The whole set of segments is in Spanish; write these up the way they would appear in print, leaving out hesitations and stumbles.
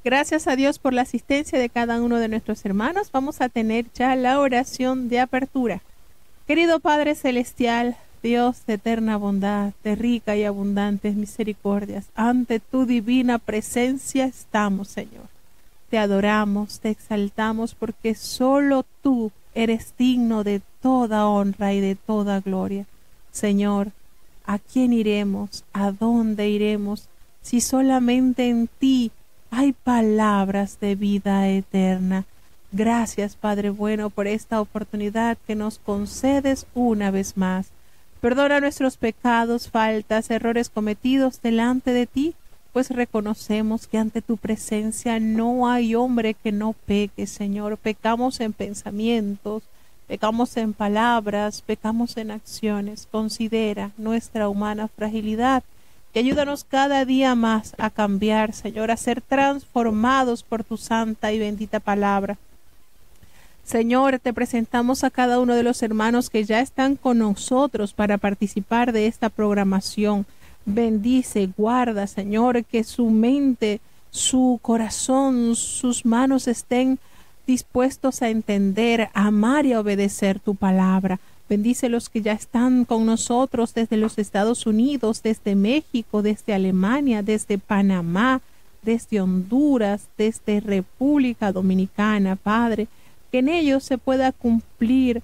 Gracias a Dios por la asistencia de cada uno de nuestros hermanos. Vamos a tener ya la oración de apertura. Querido Padre Celestial, Dios de eterna bondad, de rica y abundantes misericordias, ante tu divina presencia estamos, Señor. Te adoramos, te exaltamos, porque solo tú eres digno de toda honra y de toda gloria. Señor, ¿a quién iremos? ¿A dónde iremos? Si solamente en ti hay palabras de vida eterna. Gracias, Padre bueno, por esta oportunidad que nos concedes una vez más. Perdona nuestros pecados, faltas, errores cometidos delante de ti, pues reconocemos que ante tu presencia no hay hombre que no peque, Señor. Pecamos en pensamientos, pecamos en palabras, pecamos en acciones. Considera nuestra humana fragilidad y ayúdanos cada día más a cambiar, Señor, a ser transformados por tu santa y bendita palabra. Señor, te presentamos a cada uno de los hermanos que ya están con nosotros para participar de esta programación. Bendice, guarda, Señor, que su mente, su corazón, sus manos estén dispuestos a entender, a amar y a obedecer tu palabra. Bendice los que ya están con nosotros desde los Estados Unidos, desde México, desde Alemania, desde Panamá, desde Honduras, desde República Dominicana, Padre, que en ellos se pueda cumplir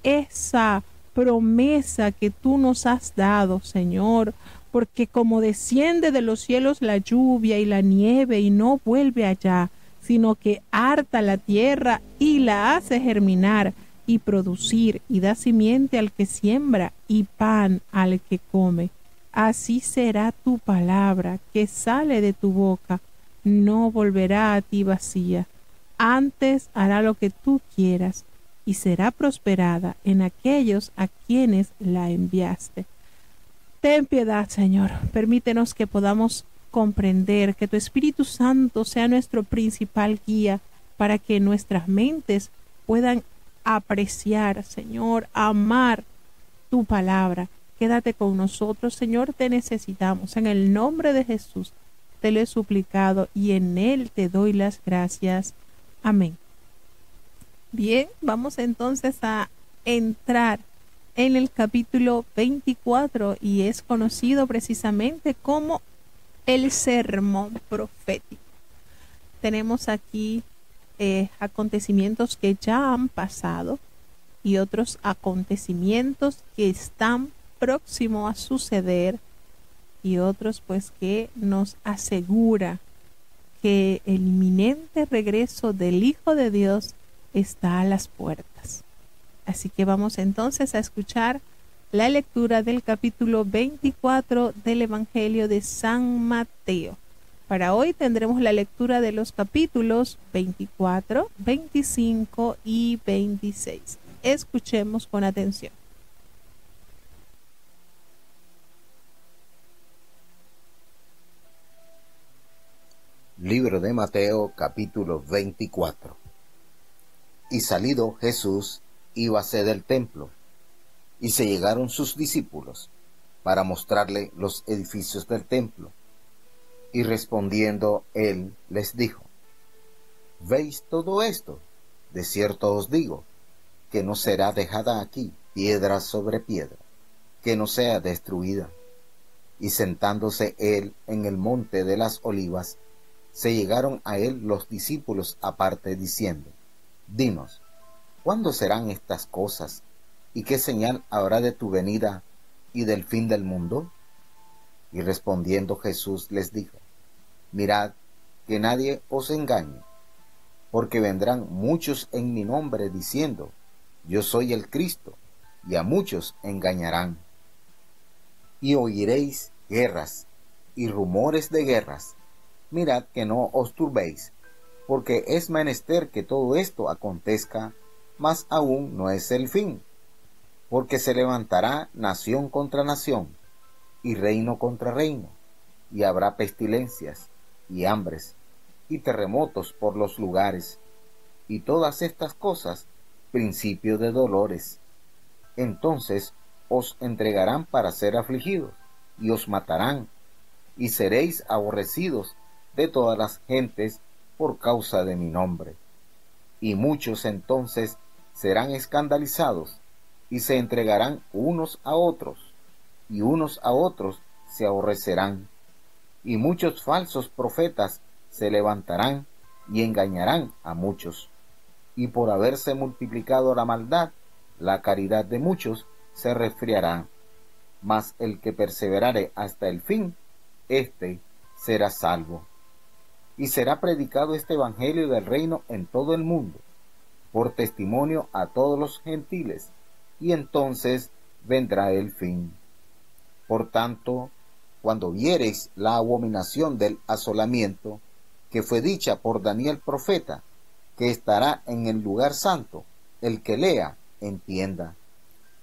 esa promesa que tú nos has dado, Señor, porque como desciende de los cielos la lluvia y la nieve y no vuelve allá, sino que harta la tierra y la hace germinar y producir y da simiente al que siembra y pan al que come. Así será tu palabra que sale de tu boca, no volverá a ti vacía. Antes hará lo que tú quieras y será prosperada en aquellos a quienes la enviaste. Ten piedad, Señor. Permítenos que podamos comprender, que tu Espíritu Santo sea nuestro principal guía para que nuestras mentes puedan apreciar, Señor, amar tu palabra. Quédate con nosotros, Señor, te necesitamos. En el nombre de Jesús te lo he suplicado y en él te doy las gracias. Amén. Bien, vamos entonces a entrar en el capítulo 24 y es conocido precisamente como el sermón profético. Tenemos aquí acontecimientos que ya han pasado y otros acontecimientos que están próximos a suceder y otros pues que nos asegura que el inminente regreso del Hijo de Dios está a las puertas. Así que vamos entonces a escuchar la lectura del capítulo 24 del Evangelio de San Mateo. Para hoy tendremos la lectura de los capítulos 24, 25 y 26. Escuchemos con atención. Libro de Mateo, capítulo 24. Y salido Jesús, íbase del templo, y se llegaron sus discípulos para mostrarle los edificios del templo. Y respondiendo él les dijo: ¿Veis todo esto? De cierto os digo, que no será dejada aquí piedra sobre piedra, que no sea destruida. Y sentándose él en el monte de las Olivas, se llegaron a él los discípulos aparte, diciendo: Dinos, ¿cuándo serán estas cosas? ¿Y qué señal habrá de tu venida y del fin del mundo? Y respondiendo Jesús les dijo: Mirad que nadie os engañe, porque vendrán muchos en mi nombre diciendo: Yo soy el Cristo, y a muchos engañarán. Y oiréis guerras y rumores de guerras. Mirad que no os turbéis, porque es menester que todo esto acontezca, mas aún no es el fin. Porque se levantará nación contra nación, y reino contra reino, y habrá pestilencias, y hambres, y terremotos por los lugares, y todas estas cosas, principio de dolores. Entonces os entregarán para ser afligidos, y os matarán, y seréis aborrecidos de todas las gentes por causa de mi nombre. Y muchos entonces serán escandalizados, y se entregarán unos a otros, y unos a otros se aborrecerán. Y muchos falsos profetas se levantarán y engañarán a muchos. Y por haberse multiplicado la maldad, la caridad de muchos se resfriará. Mas el que perseverare hasta el fin, éste será salvo. Y será predicado este evangelio del reino en todo el mundo, por testimonio a todos los gentiles, y entonces vendrá el fin. Por tanto, cuando viereis la abominación del asolamiento, que fue dicha por Daniel profeta, que estará en el lugar santo, el que lea, entienda.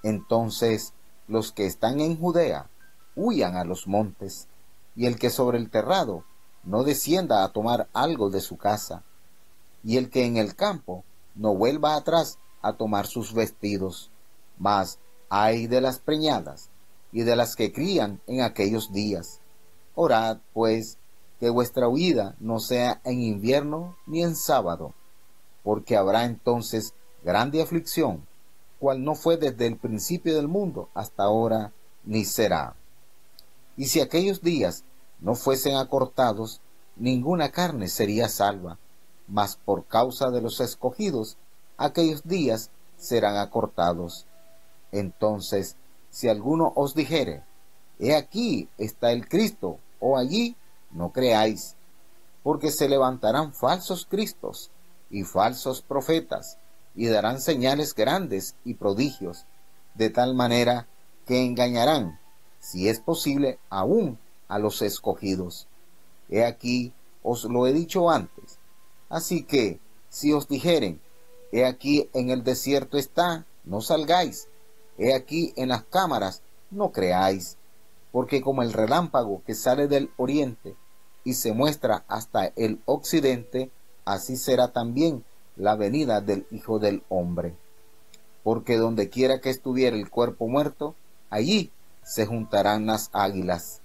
Entonces los que están en Judea huyan a los montes, y el que sobre el terrado no descienda a tomar algo de su casa, y el que en el campo no vuelva atrás a tomar sus vestidos. Mas ay de las preñadas y de las que crían en aquellos días. Orad, pues, que vuestra huida no sea en invierno ni en sábado, porque habrá entonces grande aflicción, cual no fue desde el principio del mundo hasta ahora, ni será. Y si aquellos días no fuesen acortados, ninguna carne sería salva, mas por causa de los escogidos, aquellos días serán acortados. Entonces, si alguno os dijere, he aquí está el Cristo, o allí, no creáis, porque se levantarán falsos cristos y falsos profetas, y darán señales grandes y prodigios, de tal manera que engañarán, si es posible, aún a los escogidos. He aquí, os lo he dicho antes. Así que, si os dijeren, he aquí en el desierto está, no salgáis, he aquí en las cámaras, no creáis, porque como el relámpago que sale del oriente y se muestra hasta el occidente, así será también la venida del Hijo del Hombre. Porque donde quiera que estuviera el cuerpo muerto, allí se juntarán las águilas.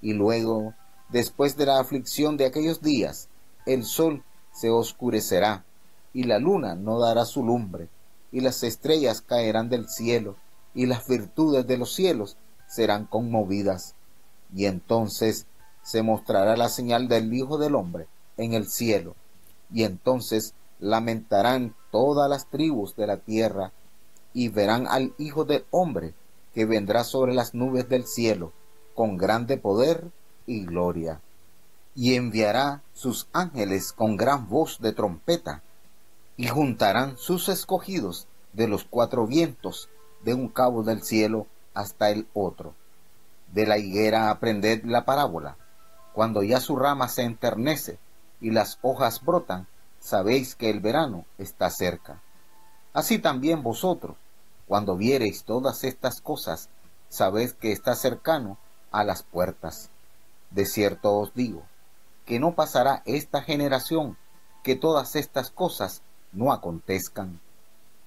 Y luego, después de la aflicción de aquellos días, el sol se oscurecerá, y la luna no dará su lumbre, y las estrellas caerán del cielo, y las virtudes de los cielos serán conmovidas. Y entonces se mostrará la señal del Hijo del Hombre en el cielo, y entonces lamentarán todas las tribus de la tierra, y verán al Hijo del Hombre, que vendrá sobre las nubes del cielo, con grande poder y gloria. Y enviará sus ángeles con gran voz de trompeta, y juntarán sus escogidos de los cuatro vientos, de un cabo del cielo hasta el otro. De la higuera aprended la parábola. Cuando ya su rama se enternece y las hojas brotan, sabéis que el verano está cerca. Así también vosotros, cuando viereis todas estas cosas, sabed que está cercano a las puertas. De cierto os digo, que no pasará esta generación, que todas estas cosas no acontezcan.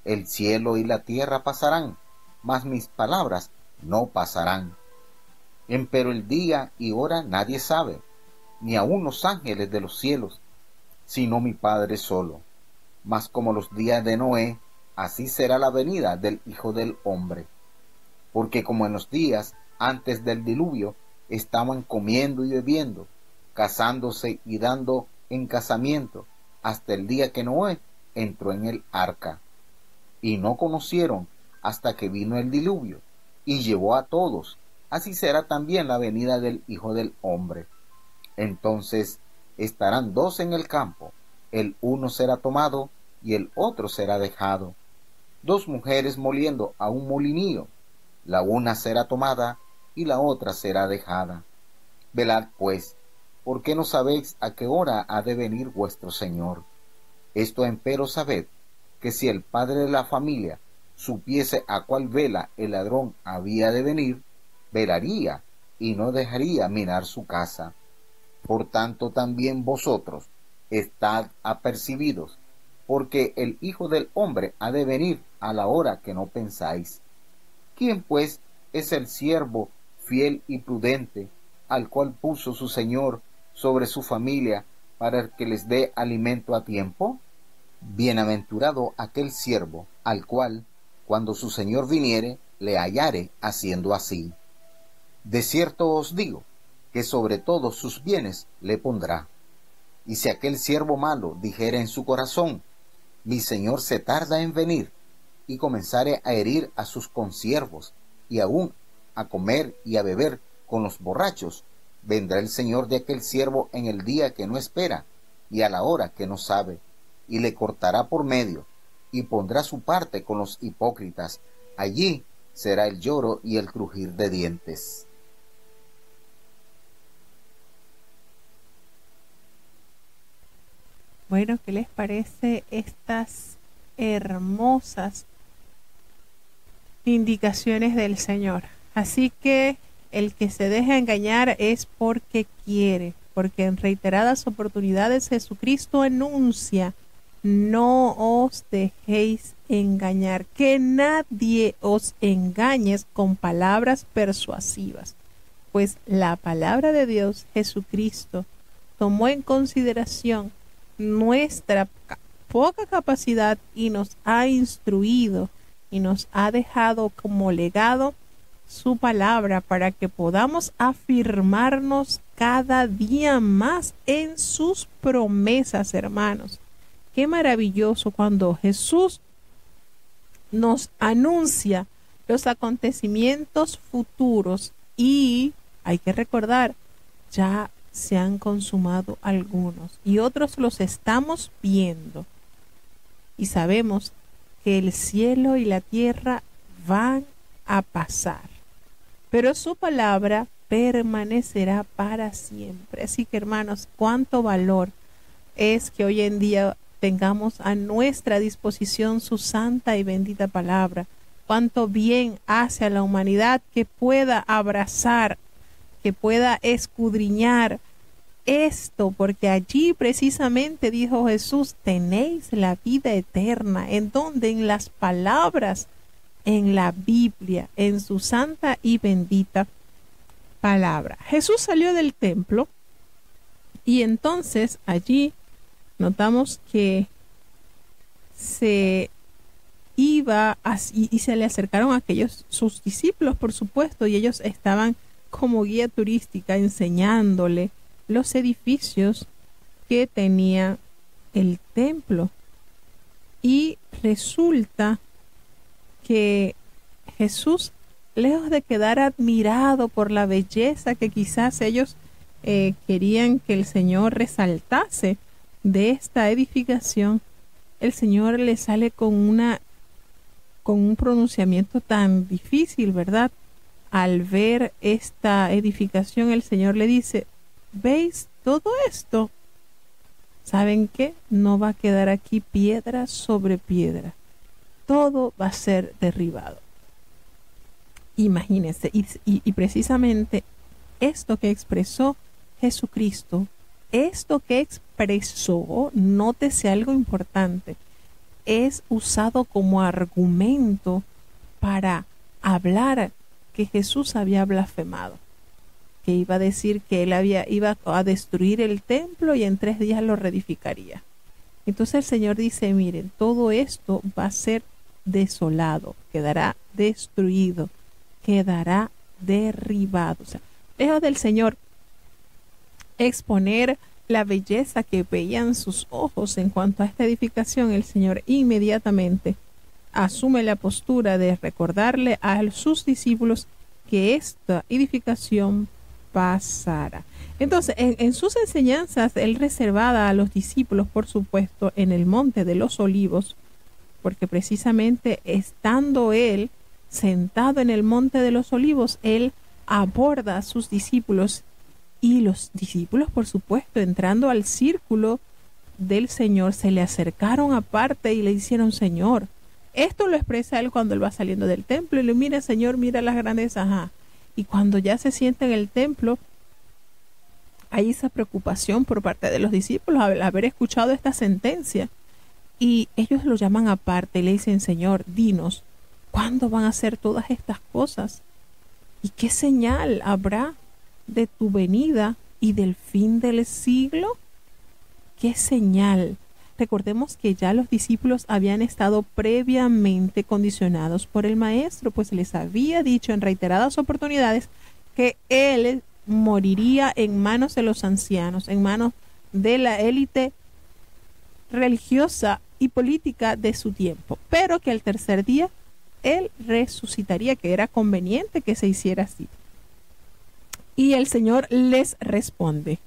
El cielo y la tierra pasarán, mas mis palabras no pasarán. Empero el día y hora nadie sabe, ni aun los ángeles de los cielos, sino mi Padre solo. Mas como los días de Noé, así será la venida del Hijo del Hombre. Porque como en los días antes del diluvio estaban comiendo y bebiendo, casándose y dando en casamiento, hasta el día que Noé entró en el arca. Y no conocieron hasta que vino el diluvio, y llevó a todos. Así será también la venida del Hijo del Hombre. Entonces estarán dos en el campo, el uno será tomado y el otro será dejado. Dos mujeres moliendo a un molinillo, la una será tomada y la otra será dejada. Velad pues, porque no sabéis a qué hora ha de venir vuestro Señor. Esto empero sabed, que si el padre de la familia supiese a cuál vela el ladrón había de venir, velaría y no dejaría minar su casa. Por tanto también vosotros estad apercibidos, porque el Hijo del Hombre ha de venir a la hora que no pensáis. ¿Quién pues es el siervo fiel y prudente, al cual puso su Señor sobre su familia, para que les dé alimento a tiempo? Bienaventurado aquel siervo, al cual, cuando su señor viniere, le hallare haciendo así. De cierto os digo, que sobre todos sus bienes le pondrá. Y si aquel siervo malo dijere en su corazón, mi señor se tarda en venir, y comenzare a herir a sus consiervos, y aún a comer y a beber con los borrachos, vendrá el señor de aquel siervo en el día que no espera, y a la hora que no sabe, y le cortará por medio, y pondrá su parte con los hipócritas. Allí será el lloro y el crujir de dientes. Bueno, ¿qué les parece estas hermosas indicaciones del Señor? Así que el que se deja engañar es porque quiere, porque en reiteradas oportunidades Jesucristo anuncia: no os dejéis engañar, que nadie os engañe con palabras persuasivas, pues la palabra de Dios, Jesucristo, tomó en consideración nuestra poca capacidad y nos ha instruido y nos ha dejado como legado su palabra para que podamos afirmarnos cada día más en sus promesas, hermanos. Qué maravilloso cuando Jesús nos anuncia los acontecimientos futuros y hay que recordar, ya se han consumado algunos y otros los estamos viendo y sabemos que el cielo y la tierra van a pasar, pero su palabra permanecerá para siempre. Así que, hermanos, cuánto valor es que hoy en día tengamos a nuestra disposición su santa y bendita palabra. Cuánto bien hace a la humanidad que pueda abrazar, que pueda escudriñar esto, porque allí precisamente dijo Jesús: tenéis la vida eterna. ¿En dónde? En las palabras, en la Biblia, en su santa y bendita palabra. Jesús salió del templo y entonces allí notamos que se iba y se le acercaron a aquellos sus discípulos, por supuesto, y ellos estaban como guía turística enseñándole los edificios que tenía el templo. Y resulta que Jesús, lejos de quedar admirado por la belleza que quizás ellos querían que el Señor resaltase de esta edificación, el Señor le sale con un pronunciamiento tan difícil, ¿verdad? Al ver esta edificación, el Señor le dice: ¿veis todo esto? ¿Saben qué? No va a quedar aquí piedra sobre piedra. Todo va a ser derribado. Imagínense, y precisamente esto que expresó Jesucristo, esto que expresó, nótese algo importante, es usado como argumento para hablar que Jesús había blasfemado, que iba a decir que él iba a destruir el templo y en 3 días lo reedificaría. Entonces el Señor dice: miren, todo esto va a ser desolado, quedará destruido, quedará derribado. O sea, lejos del Señor exponer la belleza que veían sus ojos en cuanto a esta edificación, el Señor inmediatamente asume la postura de recordarle a sus discípulos que esta edificación pasará. Entonces, en sus enseñanzas, él reservaba a los discípulos, por supuesto, en el Monte de los Olivos, porque precisamente estando él sentado en el Monte de los Olivos, él aborda a sus discípulos y los discípulos, por supuesto, entrando al círculo del Señor, se le acercaron aparte y le hicieron: Señor, esto lo expresa él cuando él va saliendo del templo y le: mira, Señor, mira las grandezas. Ajá. Y cuando ya se sienta en el templo, hay esa preocupación por parte de los discípulos al haber escuchado esta sentencia. Y ellos lo llaman aparte y le dicen: Señor, dinos, ¿cuándo van a hacer todas estas cosas? ¿Y qué señal habrá de tu venida y del fin del siglo? ¿Qué señal? Recordemos que ya los discípulos habían estado previamente condicionados por el Maestro, pues les había dicho en reiteradas oportunidades que Él moriría en manos de los ancianos, en manos de la élite religiosa y política de su tiempo, pero que al tercer día Él resucitaría, que era conveniente que se hiciera así. Y el Señor les responde: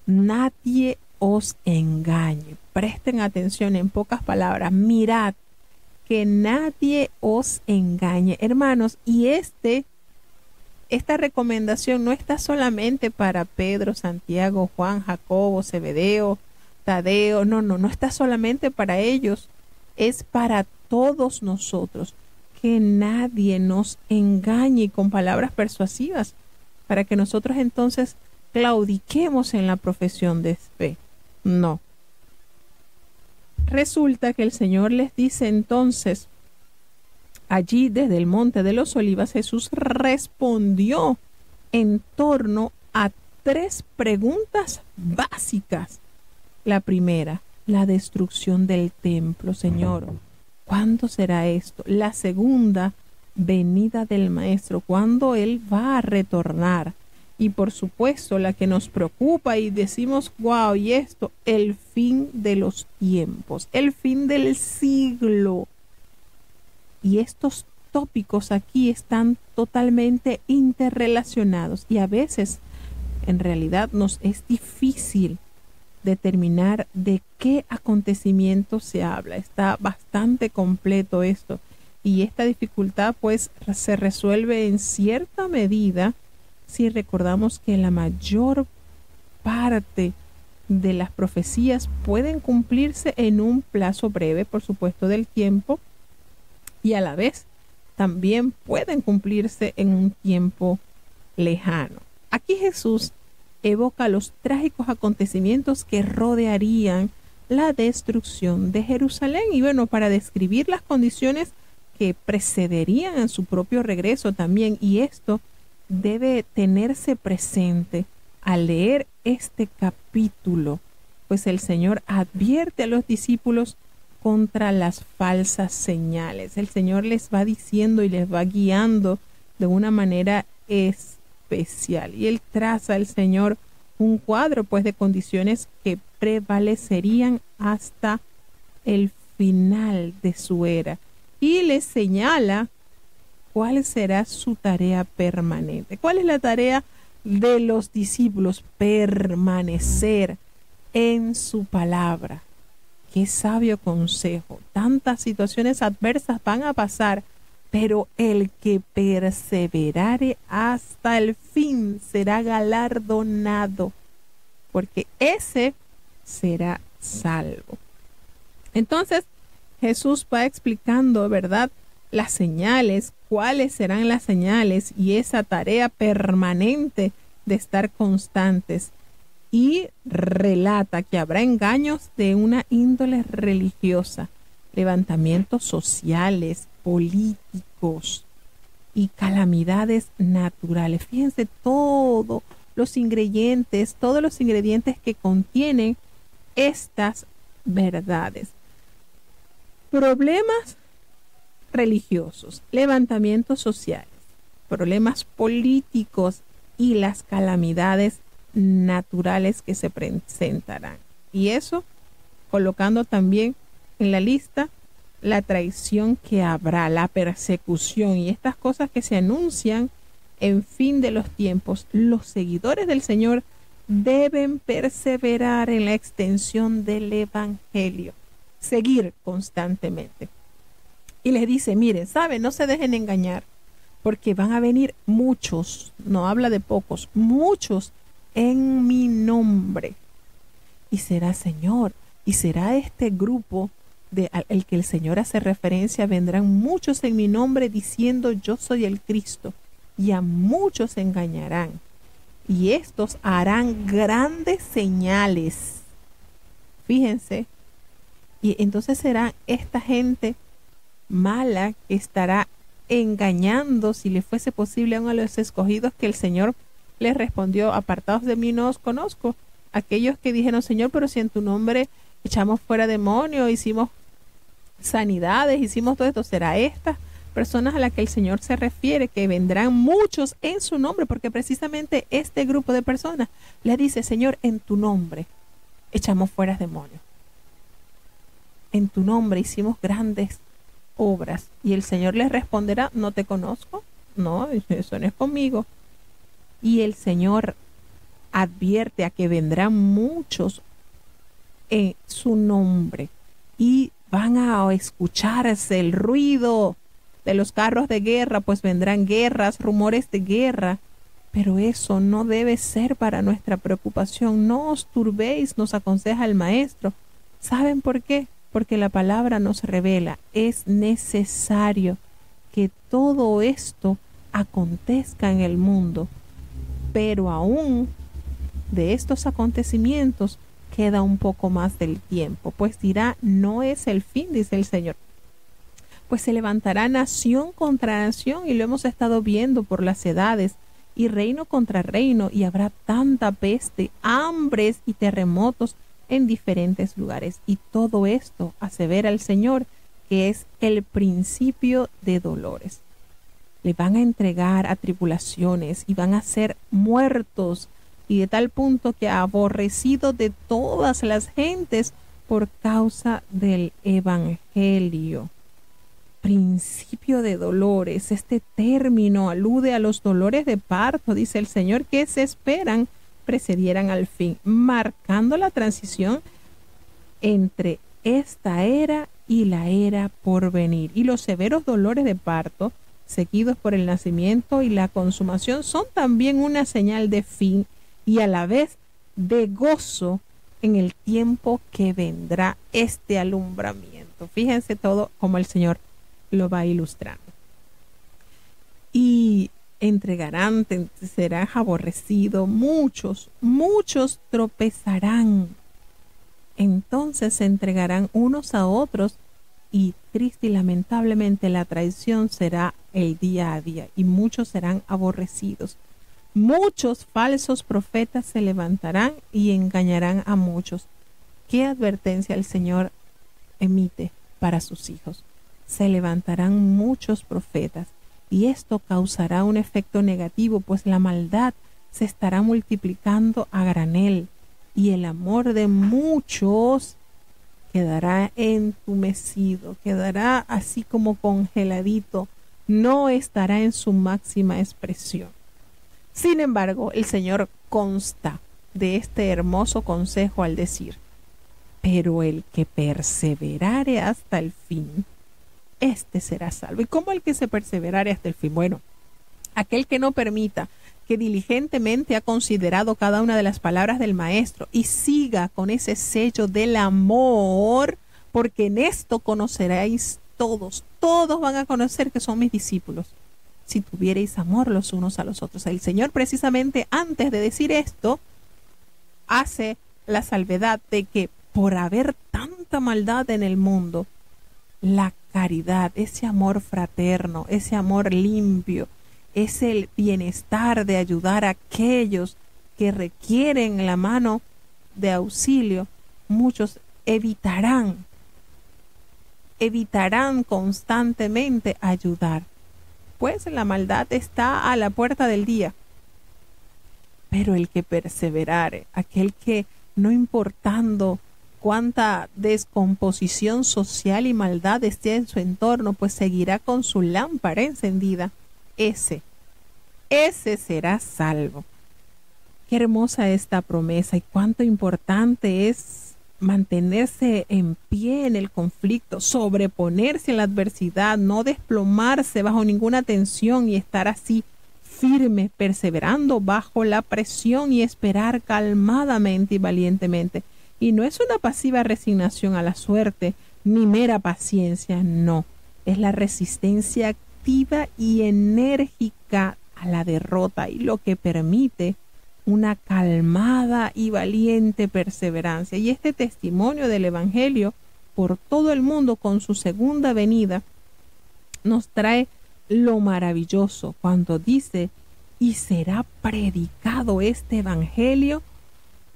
nadie os engañe. Presten atención, en pocas palabras, mirad que nadie os engañe, hermanos. Y esta recomendación no está solamente para Pedro, Santiago, Juan, Jacobo, Zebedeo, Tadeo. No está solamente para ellos, es para todos nosotros. Que nadie nos engañe con palabras persuasivas, para que nosotros entonces claudiquemos en la profesión de fe. No. Resulta que el Señor les dice entonces, allí desde el Monte de los Olivos, Jesús respondió en torno a 3 preguntas básicas. La primera, la destrucción del templo. Señor, ¿cuándo será esto? La segunda, venida del Maestro, ¿cuándo Él va a retornar? Y por supuesto, la que nos preocupa y decimos, wow, y esto, el fin de los tiempos, el fin del siglo. Y estos tópicos aquí están totalmente interrelacionados y a veces, en realidad, nos es difícil determinar de qué acontecimiento se habla. Está bastante completo esto. Y esta dificultad pues se resuelve en cierta medida si recordamos que la mayor parte de las profecías pueden cumplirse en un plazo breve, por supuesto, del tiempo, y a la vez también pueden cumplirse en un tiempo lejano. Aquí Jesús evoca los trágicos acontecimientos que rodearían la destrucción de Jerusalén. Y bueno, para describir las condiciones que precederían en su propio regreso también, y esto debe tenerse presente al leer este capítulo, pues el Señor advierte a los discípulos contra las falsas señales. El Señor les va diciendo y les va guiando de una manera especial. Y Él traza, el Señor, un cuadro pues de condiciones que prevalecerían hasta el final de su era. Y les señala cuál será su tarea permanente. ¿Cuál es la tarea de los discípulos? Permanecer en su palabra. Qué sabio consejo. Tantas situaciones adversas van a pasar, pero el que perseverare hasta el fin será galardonado, porque ese será salvo. Entonces, Jesús va explicando, ¿verdad?, las señales, cuáles serán las señales y esa tarea permanente de estar constantes. Y relata que habrá engaños de una índole religiosa, levantamientos sociales, políticos y calamidades naturales. Fíjense todos los ingredientes que contienen estas verdades. Problemas religiosos, levantamientos sociales, problemas políticos y las calamidades naturales que se presentarán. Y eso colocando también en la lista la traición que habrá, la persecución y estas cosas que se anuncian en fin de los tiempos. Los seguidores del Señor deben perseverar en la extensión del Evangelio, seguir constantemente. Y les dice, miren, ¿saben? No se dejen engañar, porque van a venir muchos, no habla de pocos, muchos en mi nombre. Y será Señor, y será este grupo al que el Señor hace referencia, vendrán muchos en mi nombre diciendo yo soy el Cristo, y a muchos engañarán. Y estos harán grandes señales. Fíjense. Y entonces será esta gente mala que estará engañando, si le fuese posible, a uno de los escogidos, que el Señor les respondió, apartados de mí no os conozco. Aquellos que dijeron, Señor, pero si en tu nombre echamos fuera demonios, hicimos sanidades, hicimos todo esto, será estas personas a las que el Señor se refiere, que vendrán muchos en su nombre, porque precisamente este grupo de personas le dice, Señor, en tu nombre echamos fuera demonios. En tu nombre hicimos grandes obras. Y el Señor les responderá, no te conozco, no, eso no es conmigo. Y el Señor advierte a que vendrán muchos en su nombre y van a escucharse el ruido de los carros de guerra, pues vendrán guerras, rumores de guerra, pero eso no debe ser para nuestra preocupación. No os turbéis, nos aconseja el Maestro. ¿Saben por qué? Porque la palabra nos revela, es necesario que todo esto acontezca en el mundo, pero aún de estos acontecimientos queda un poco más del tiempo, pues dirá, no es el fin, dice el Señor. Pues se levantará nación contra nación, y lo hemos estado viendo por las edades, y reino contra reino, y habrá tanta peste, hambres y terremotos en diferentes lugares. Y todo esto, asevera el Señor, que es el principio de dolores. Le van a entregar a tribulaciones y van a ser muertos, y de tal punto que aborrecido de todas las gentes por causa del Evangelio. Principio de dolores. Este término alude a los dolores de parto, dice el Señor, que se esperan precedieran al fin, marcando la transición entre esta era y la era por venir. Y los severos dolores de parto, seguidos por el nacimiento y la consumación, son también una señal de fin y a la vez de gozo en el tiempo que vendrá este alumbramiento. Fíjense todo como el Señor lo va ilustrando. Y entregarán, serán aborrecidos, muchos tropezarán. Entonces se entregarán unos a otros, y triste y lamentablemente la traición será el día a día, y muchos serán aborrecidos. Muchos falsos profetas se levantarán y engañarán a muchos. ¿Qué advertencia el Señor emite para sus hijos? Se levantarán muchos profetas, y esto causará un efecto negativo, pues la maldad se estará multiplicando a granel, y el amor de muchos quedará entumecido, quedará así como congeladito, no estará en su máxima expresión. Sin embargo, el Señor consta de este hermoso consejo al decir, pero el que perseverare hasta el fin, este será salvo. ¿Y cómo el que se perseverare hasta el fin? Bueno, aquel que no permita, que diligentemente ha considerado cada una de las palabras del Maestro y siga con ese sello del amor, porque en esto conoceréis todos van a conocer que son mis discípulos, si tuviereis amor los unos a los otros. El Señor precisamente antes de decir esto, hace la salvedad de que por haber tanta maldad en el mundo, la caridad, ese amor fraterno, ese amor limpio, es el bienestar de ayudar a aquellos que requieren la mano de auxilio. Muchos evitarán constantemente ayudar, pues la maldad está a la puerta del día. Pero el que perseverare, aquel que no importando cuánta descomposición social y maldad esté en su entorno, pues seguirá con su lámpara encendida, ese será salvo. Qué hermosa esta promesa, y cuánto importante es mantenerse en pie en el conflicto, sobreponerse a la adversidad, no desplomarse bajo ninguna tensión y estar así firme, perseverando bajo la presión y esperar calmadamente y valientemente. Y no es una pasiva resignación a la suerte, ni mera paciencia, no. Es la resistencia activa y enérgica a la derrota, y lo que permite una calmada y valiente perseverancia. Y este testimonio del Evangelio por todo el mundo con su segunda venida nos trae lo maravilloso cuando dice, y será predicado este Evangelio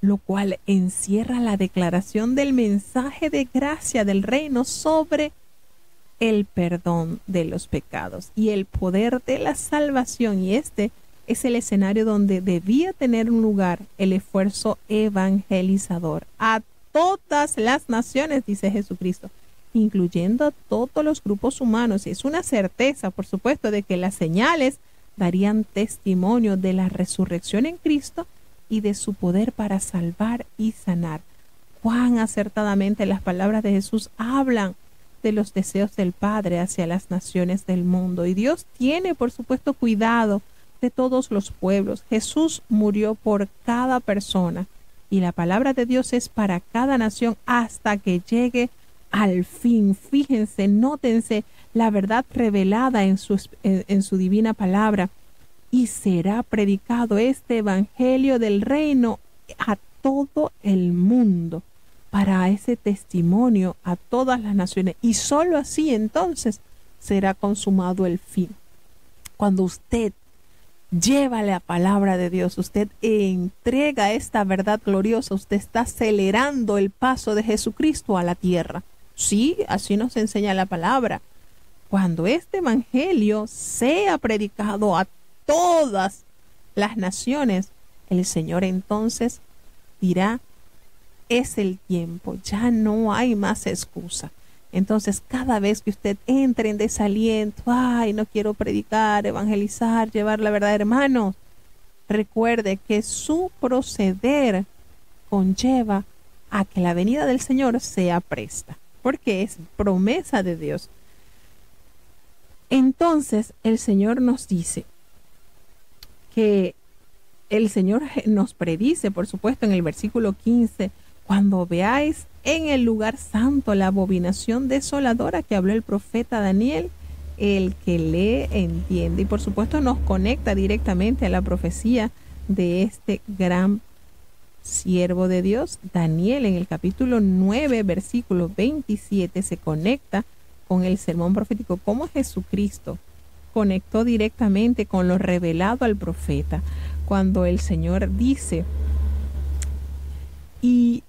lo cual encierra la declaración del mensaje de gracia del reino sobre el perdón de los pecados y el poder de la salvación. Y este es el escenario donde debía tener un lugar el esfuerzo evangelizador a todas las naciones, dice Jesucristo, incluyendo a todos los grupos humanos. Y es una certeza, por supuesto, de que las señales darían testimonio de la resurrección en Cristo y de su poder para salvar y sanar. Cuán acertadamente las palabras de Jesús hablan de los deseos del Padre hacia las naciones del mundo. Y Dios tiene, por supuesto, cuidado de todos los pueblos. Jesús murió por cada persona y la palabra de Dios es para cada nación hasta que llegue al fin. Fíjense, nótense la verdad revelada en su divina palabra. Y será predicado este evangelio del reino a todo el mundo, para ese testimonio a todas las naciones. Y sólo así entonces será consumado el fin. Cuando usted lleva la palabra de Dios, usted entrega esta verdad gloriosa, usted está acelerando el paso de Jesucristo a la tierra. Sí, así nos enseña la palabra. Cuando este evangelio sea predicado a todas las naciones, el Señor entonces dirá: es el tiempo, ya no hay más excusa. Entonces, cada vez que usted entre en desaliento, ay, no quiero predicar, evangelizar, llevar la verdad, hermanos, recuerde que su proceder conlleva a que la venida del Señor sea presta, porque es promesa de Dios. Entonces, el Señor nos dice que el Señor nos predice, por supuesto, en el versículo 15, cuando veáis en el lugar santo la abominación desoladora que habló el profeta Daniel, el que lee entiende. Y por supuesto nos conecta directamente a la profecía de este gran siervo de Dios. Daniel, en el capítulo 9, versículo 27, se conecta con el sermón profético, como Jesucristo conectó directamente con lo revelado al profeta, cuando el Señor dice, y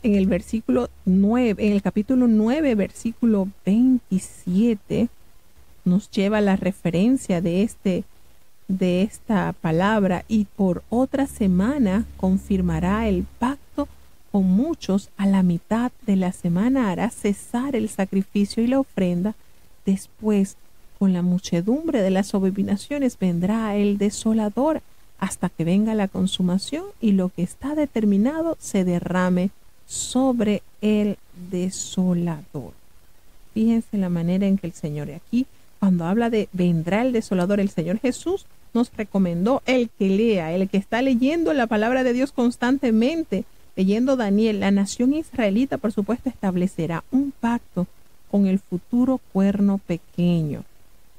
en el versículo 9, en el capítulo 9, versículo 27, nos lleva la referencia de esta palabra: y por otra semana confirmará el pacto con muchos, a la mitad de la semana hará cesar el sacrificio y la ofrenda, después con la muchedumbre de las abominaciones vendrá el desolador, hasta que venga la consumación y lo que está determinado se derrame sobre el desolador. Fíjense la manera en que el Señor aquí, cuando habla de vendrá el desolador, el Señor Jesús nos recomendó el que lea, el que está leyendo la palabra de Dios constantemente, leyendo Daniel. La nación israelita, por supuesto, establecerá un pacto con el futuro cuerno pequeño.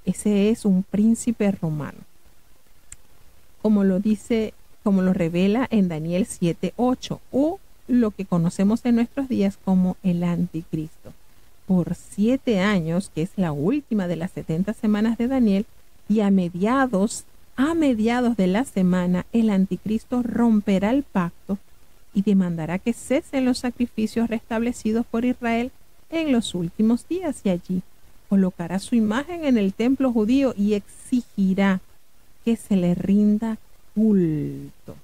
Ese es un príncipe romano, como lo dice, como lo revela en Daniel 7:8, o lo que conocemos en nuestros días como el anticristo. Por 7 años, que es la última de las 70 semanas de Daniel, y a mediados de la semana, el anticristo romperá el pacto y demandará que cesen los sacrificios restablecidos por Israel en los últimos días, y allí colocará su imagen en el templo judío y exigirá que se le rinda culto.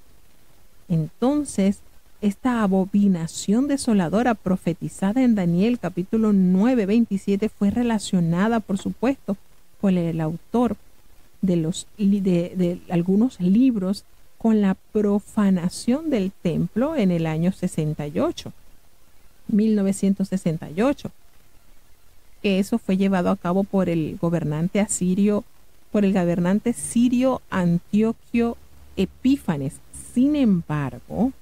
Entonces, esta abominación desoladora profetizada en Daniel capítulo 9, 27 fue relacionada, por supuesto, por el autor de algunos libros con la profanación del templo en el año 1968. Que eso fue llevado a cabo por el gobernante sirio Antioquio Epífanes. Sin embargo,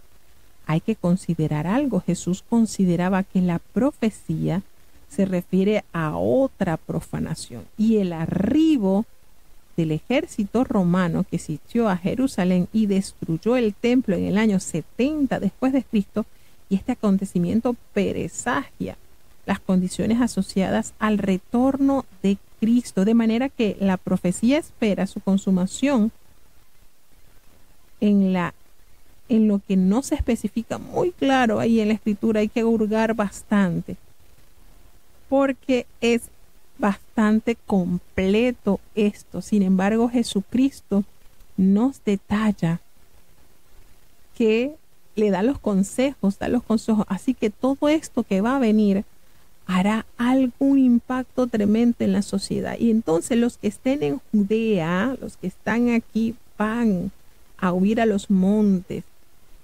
hay que considerar algo. Jesús consideraba que la profecía se refiere a otra profanación, y el arribo del ejército romano que sitió a Jerusalén y destruyó el templo en el año 70 después de Cristo, y este acontecimiento presagia las condiciones asociadas al retorno de Cristo, de manera que la profecía espera su consumación en la en lo que no se especifica muy claro ahí en la escritura, hay que hurgar bastante, porque es bastante completo esto. Sin embargo, Jesucristo nos detalla que le da los consejos, así que todo esto que va a venir hará algún impacto tremendo en la sociedad. Y entonces los que estén en Judea, los que están aquí, van a huir a los montes,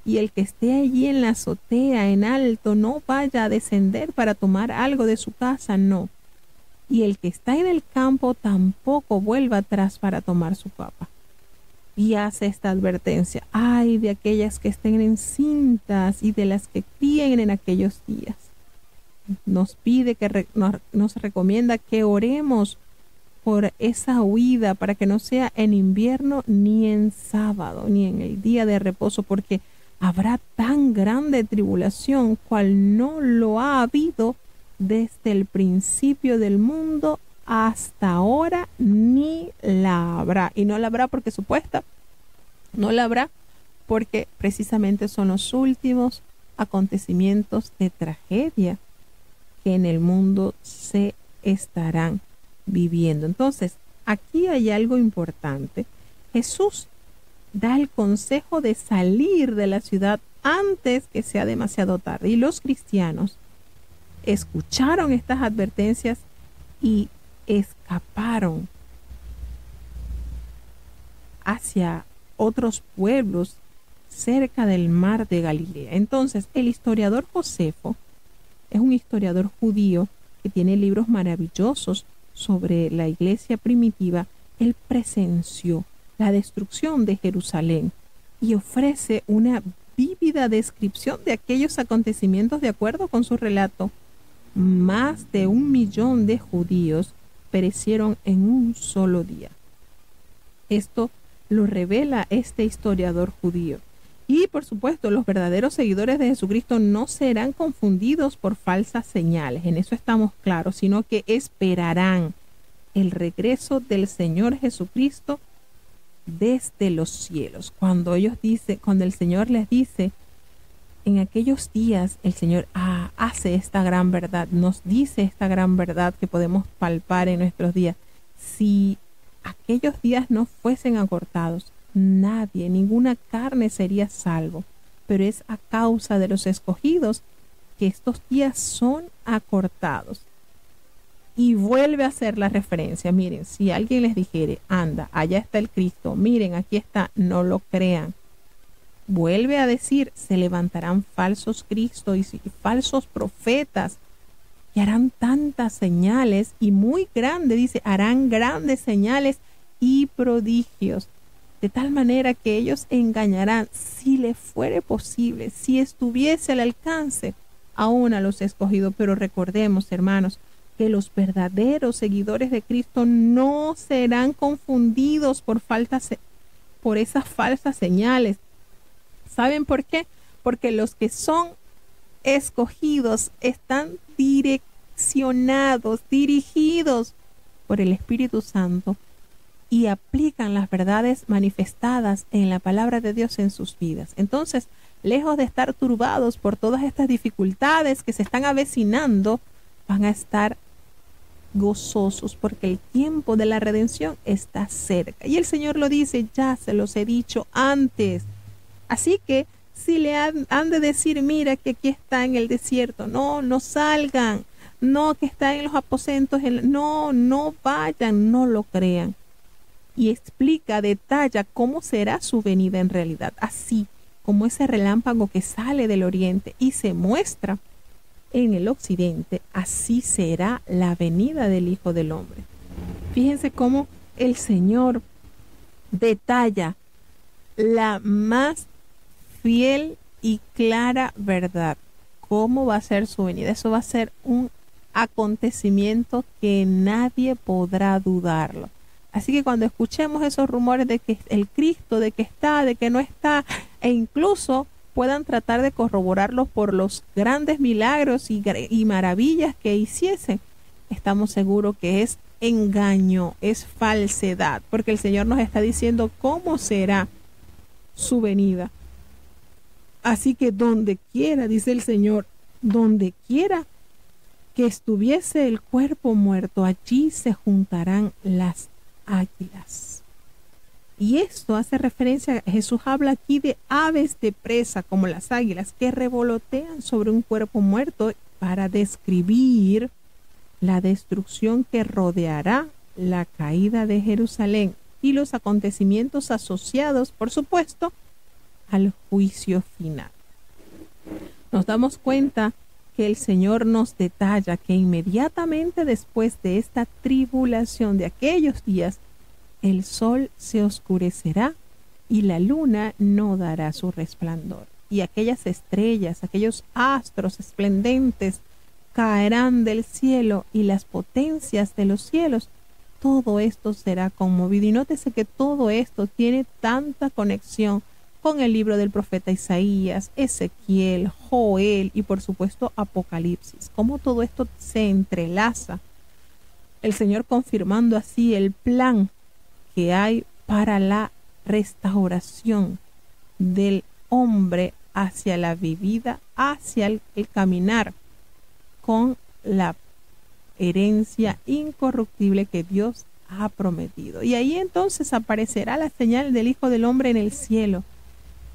y el que esté allí en la azotea, en alto, no vaya a descender para tomar algo de su casa, no. Y el que está en el campo tampoco vuelva atrás para tomar su capa. Y hace esta advertencia: ay de aquellas que estén encintas y de las que críen en aquellos días. Nos pide nos recomienda que oremos por esa huida, para que no sea en invierno, ni en sábado, ni en el día de reposo, porque habrá tan grande tribulación cual no lo ha habido desde el principio del mundo hasta ahora, ni la habrá. Y no la habrá porque supuesta, no la habrá porque precisamente son los últimos acontecimientos de tragedia que en el mundo se estarán viviendo. Entonces, aquí hay algo importante. Jesús da el consejo de salir de la ciudad antes que sea demasiado tarde. Y los cristianos escucharon estas advertencias y escaparon hacia otros pueblos cerca del mar de Galilea. Entonces, el historiador Josefo es un historiador judío que tiene libros maravillosos sobre la iglesia primitiva. Él presenció la destrucción de Jerusalén y ofrece una vívida descripción de aquellos acontecimientos. De acuerdo con su relato, más de 1 millón de judíos perecieron en un solo día. Esto lo revela este historiador judío. Y por supuesto, los verdaderos seguidores de Jesucristo no serán confundidos por falsas señales, en eso estamos claros, sino que esperarán el regreso del Señor Jesucristo desde los cielos. Cuando el Señor les dice, en aquellos días el Señor hace esta gran verdad, nos dice esta gran verdad que podemos palpar en nuestros días. Si aquellos días no fuesen acortados, nadie, ninguna carne sería salvo, pero es a causa de los escogidos que estos días son acortados. Y vuelve a hacer la referencia: miren, si alguien les dijere, anda, allá está el Cristo, miren, aquí está, no lo crean. Vuelve a decir, se levantarán falsos cristos y falsos profetas que harán tantas señales, y muy grande, dice, harán grandes señales y prodigios, de tal manera que ellos engañarán, si le fuere posible, si estuviese al alcance, aún a los escogidos. Pero recordemos, hermanos, que los verdaderos seguidores de Cristo no serán confundidos por esas falsas señales. ¿Saben por qué? Porque los que son escogidos están dirigidos por el Espíritu Santo y aplican las verdades manifestadas en la palabra de Dios en sus vidas. Entonces, lejos de estar turbados por todas estas dificultades que se están avecinando, van a estar gozosos porque el tiempo de la redención está cerca. Y el Señor lo dice, ya se los he dicho antes. Así que si le han de decir, mira que aquí está en el desierto, no salgan, no que está en los aposentos, no vayan, no lo crean. Y explica, detalla cómo será su venida en realidad, así como ese relámpago que sale del oriente y se muestra en el occidente, así será la venida del Hijo del Hombre. Fíjense cómo el Señor detalla la más fiel y clara verdad, cómo va a ser su venida. Eso va a ser un acontecimiento que nadie podrá dudarlo. Así que cuando escuchemos esos rumores de que el Cristo, de que está, de que no está, e incluso puedan tratar de corroborarlos por los grandes milagros y maravillas que hiciesen, estamos seguros que es engaño, es falsedad, porque el Señor nos está diciendo cómo será su venida. Así que donde quiera, dice el Señor, donde quiera que estuviese el cuerpo muerto, allí se juntarán las águilas. Y esto hace referencia, Jesús habla aquí de aves de presa como las águilas que revolotean sobre un cuerpo muerto para describir la destrucción que rodeará la caída de Jerusalén y los acontecimientos asociados, por supuesto, al juicio final. Nos damos cuenta que el Señor nos detalla que inmediatamente después de esta tribulación de aquellos días, el sol se oscurecerá y la luna no dará su resplandor. Y aquellas estrellas, aquellos astros esplendentes caerán del cielo y las potencias de los cielos, todo esto será conmovido. Y nótese que todo esto tiene tanta conexión con el libro del profeta Isaías, Ezequiel, Joel y por supuesto Apocalipsis. Cómo todo esto se entrelaza. El Señor confirmando así el plan que hay para la restauración del hombre hacia la vivida, hacia el caminar con la herencia incorruptible que Dios ha prometido. Y ahí entonces aparecerá la señal del Hijo del Hombre en el cielo.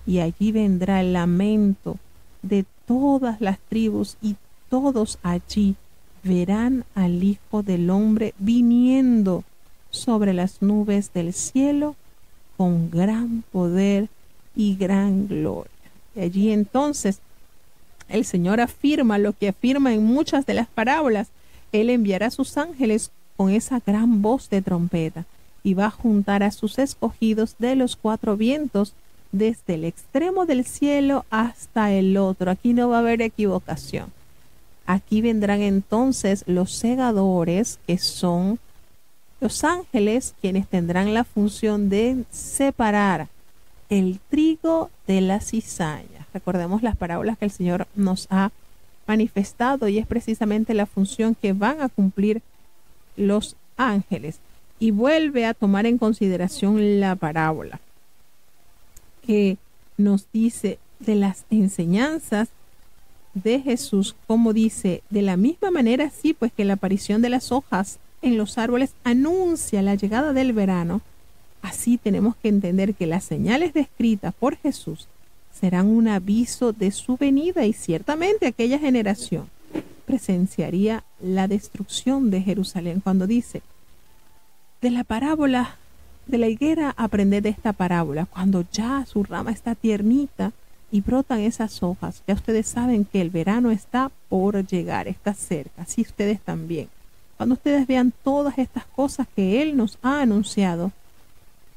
Y allí vendrá el lamento de todas las tribus y todos allí verán al Hijo del Hombre viniendo sobre las nubes del cielo con gran poder y gran gloria. Y allí entonces el Señor afirma lo que afirma en muchas de las parábolas. Él enviará a sus ángeles con esa gran voz de trompeta y va a juntar a sus escogidos de los cuatro vientos desde el extremo del cielo hasta el otro. Aquí no va a haber equivocación. Aquí vendrán entonces los segadores, que son los ángeles, quienes tendrán la función de separar el trigo de la cizaña. Recordemos las parábolas que el Señor nos ha manifestado y es precisamente la función que van a cumplir los ángeles. Y vuelve a tomar en consideración la parábola que nos dice de las enseñanzas de Jesús, como dice, de la misma manera, sí, pues que la aparición de las hojas en los árboles anuncia la llegada del verano, así tenemos que entender que las señales descritas por Jesús serán un aviso de su venida y ciertamente aquella generación presenciaría la destrucción de Jerusalén. Cuando dice, de la parábola de la higuera aprended de esta parábola, cuando ya su rama está tiernita y brotan esas hojas, ya ustedes saben que el verano está por llegar, está cerca, así ustedes también. Cuando ustedes vean todas estas cosas que Él nos ha anunciado,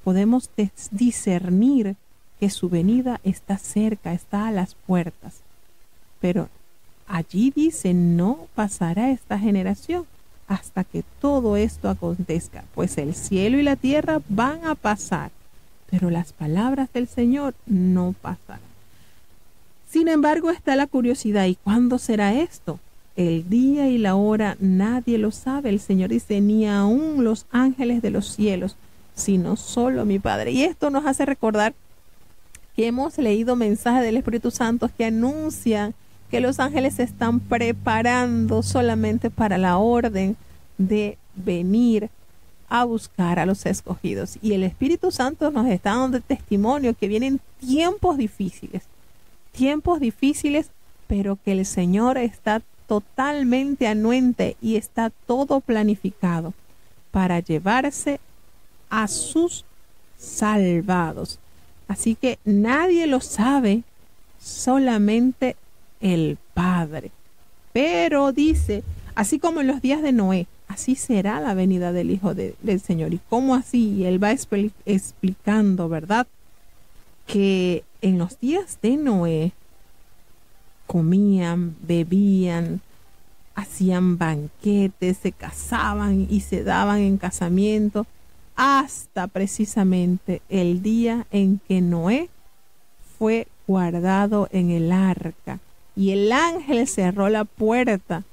podemos discernir que su venida está cerca, está a las puertas. Pero allí dice, no pasará esta generación hasta que todo esto acontezca, pues el cielo y la tierra van a pasar, pero las palabras del Señor no pasarán. Sin embargo, está la curiosidad, ¿y cuándo será esto? El día y la hora nadie lo sabe. El Señor dice, ni aun los ángeles de los cielos, sino solo mi Padre. Y esto nos hace recordar que hemos leído mensajes del Espíritu Santo que anuncian que los ángeles se están preparando solamente para la orden de venir a buscar a los escogidos. Y el Espíritu Santo nos está dando testimonio que vienen tiempos difíciles, pero que el Señor está totalmente anuente y está todo planificado para llevarse a sus salvados. Así que nadie lo sabe, solamente el Padre. Pero dice, así como en los días de Noé, así será la venida del Hijo del Señor. ¿Y cómo así? Y él va explicando, ¿verdad? Que en los días de Noé comían, bebían, hacían banquetes, se casaban y se daban en casamiento, hasta precisamente el día en que Noé fue guardado en el arca y el ángel cerró la puerta,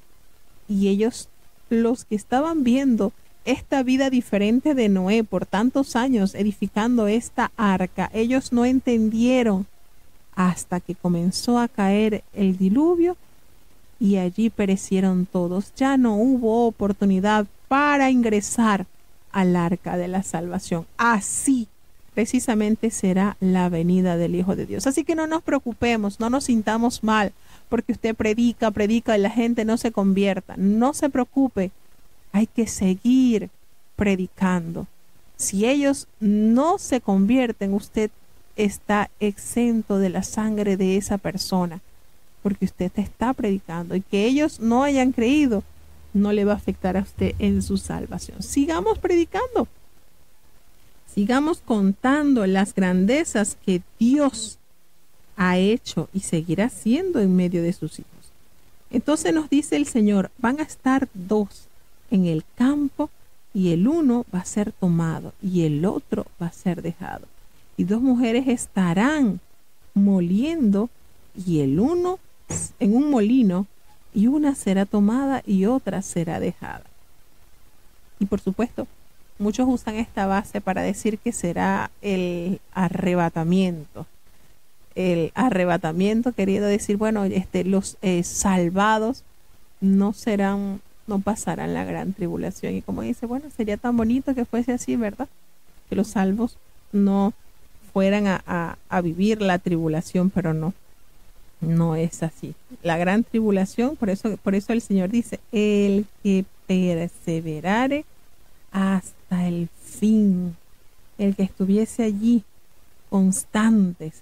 y ellos, los que estaban viendo esta vida diferente de Noé por tantos años edificando esta arca, ellos no entendieron hasta que comenzó a caer el diluvio y allí perecieron todos. Ya no hubo oportunidad para ingresar al arca de la salvación. Así precisamente será la venida del Hijo de Dios. Así que no nos preocupemos, no nos sintamos mal porque usted predica y la gente no se convierta. No se preocupe, hay que seguir predicando. Si ellos no se convierten, usted está exento de la sangre de esa persona, porque usted está predicando, y que ellos no hayan creído no le va a afectar a usted en su salvación. Sigamos predicando, sigamos contando las grandezas que Dios ha hecho y seguirá haciendo en medio de sus hijos. Entonces nos dice el Señor, van a estar dos en el campo y el uno va a ser tomado y el otro va a ser dejado. Y dos mujeres estarán moliendo y el uno en un molino y una será tomada y otra será dejada. Y por supuesto, muchos usan esta base para decir que será el arrebatamiento. El arrebatamiento queriendo decir, bueno, los salvados no pasarán la gran tribulación. Y como dice, bueno, sería tan bonito que fuese así, ¿verdad? Que los salvos no fueran a vivir la tribulación, pero no es así. La gran tribulación, por eso el Señor dice, el que perseverare hasta el fin, el que estuviese allí constantes,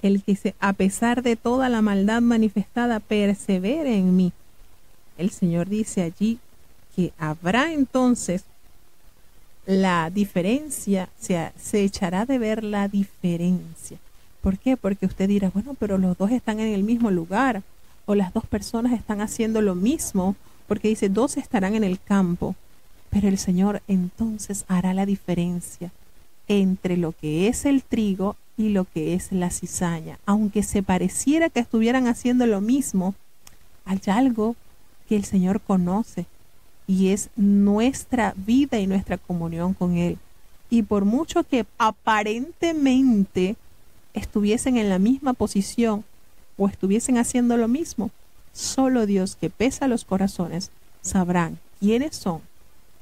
el que a pesar de toda la maldad manifestada persevere en mí. El Señor dice allí que habrá entonces la diferencia, se echará de ver la diferencia. ¿Por qué? Porque usted dirá, bueno, pero los dos están en el mismo lugar, o las dos personas están haciendo lo mismo, porque dice, dos estarán en el campo, pero el Señor entonces hará la diferencia entre lo que es el trigo y lo que es la cizaña. Aunque se pareciera que estuvieran haciendo lo mismo, hay algo que el Señor conoce, y es nuestra vida y nuestra comunión con Él. Y por mucho que aparentemente estuviesen en la misma posición o estuviesen haciendo lo mismo, solo Dios, que pesa los corazones, sabrán quiénes son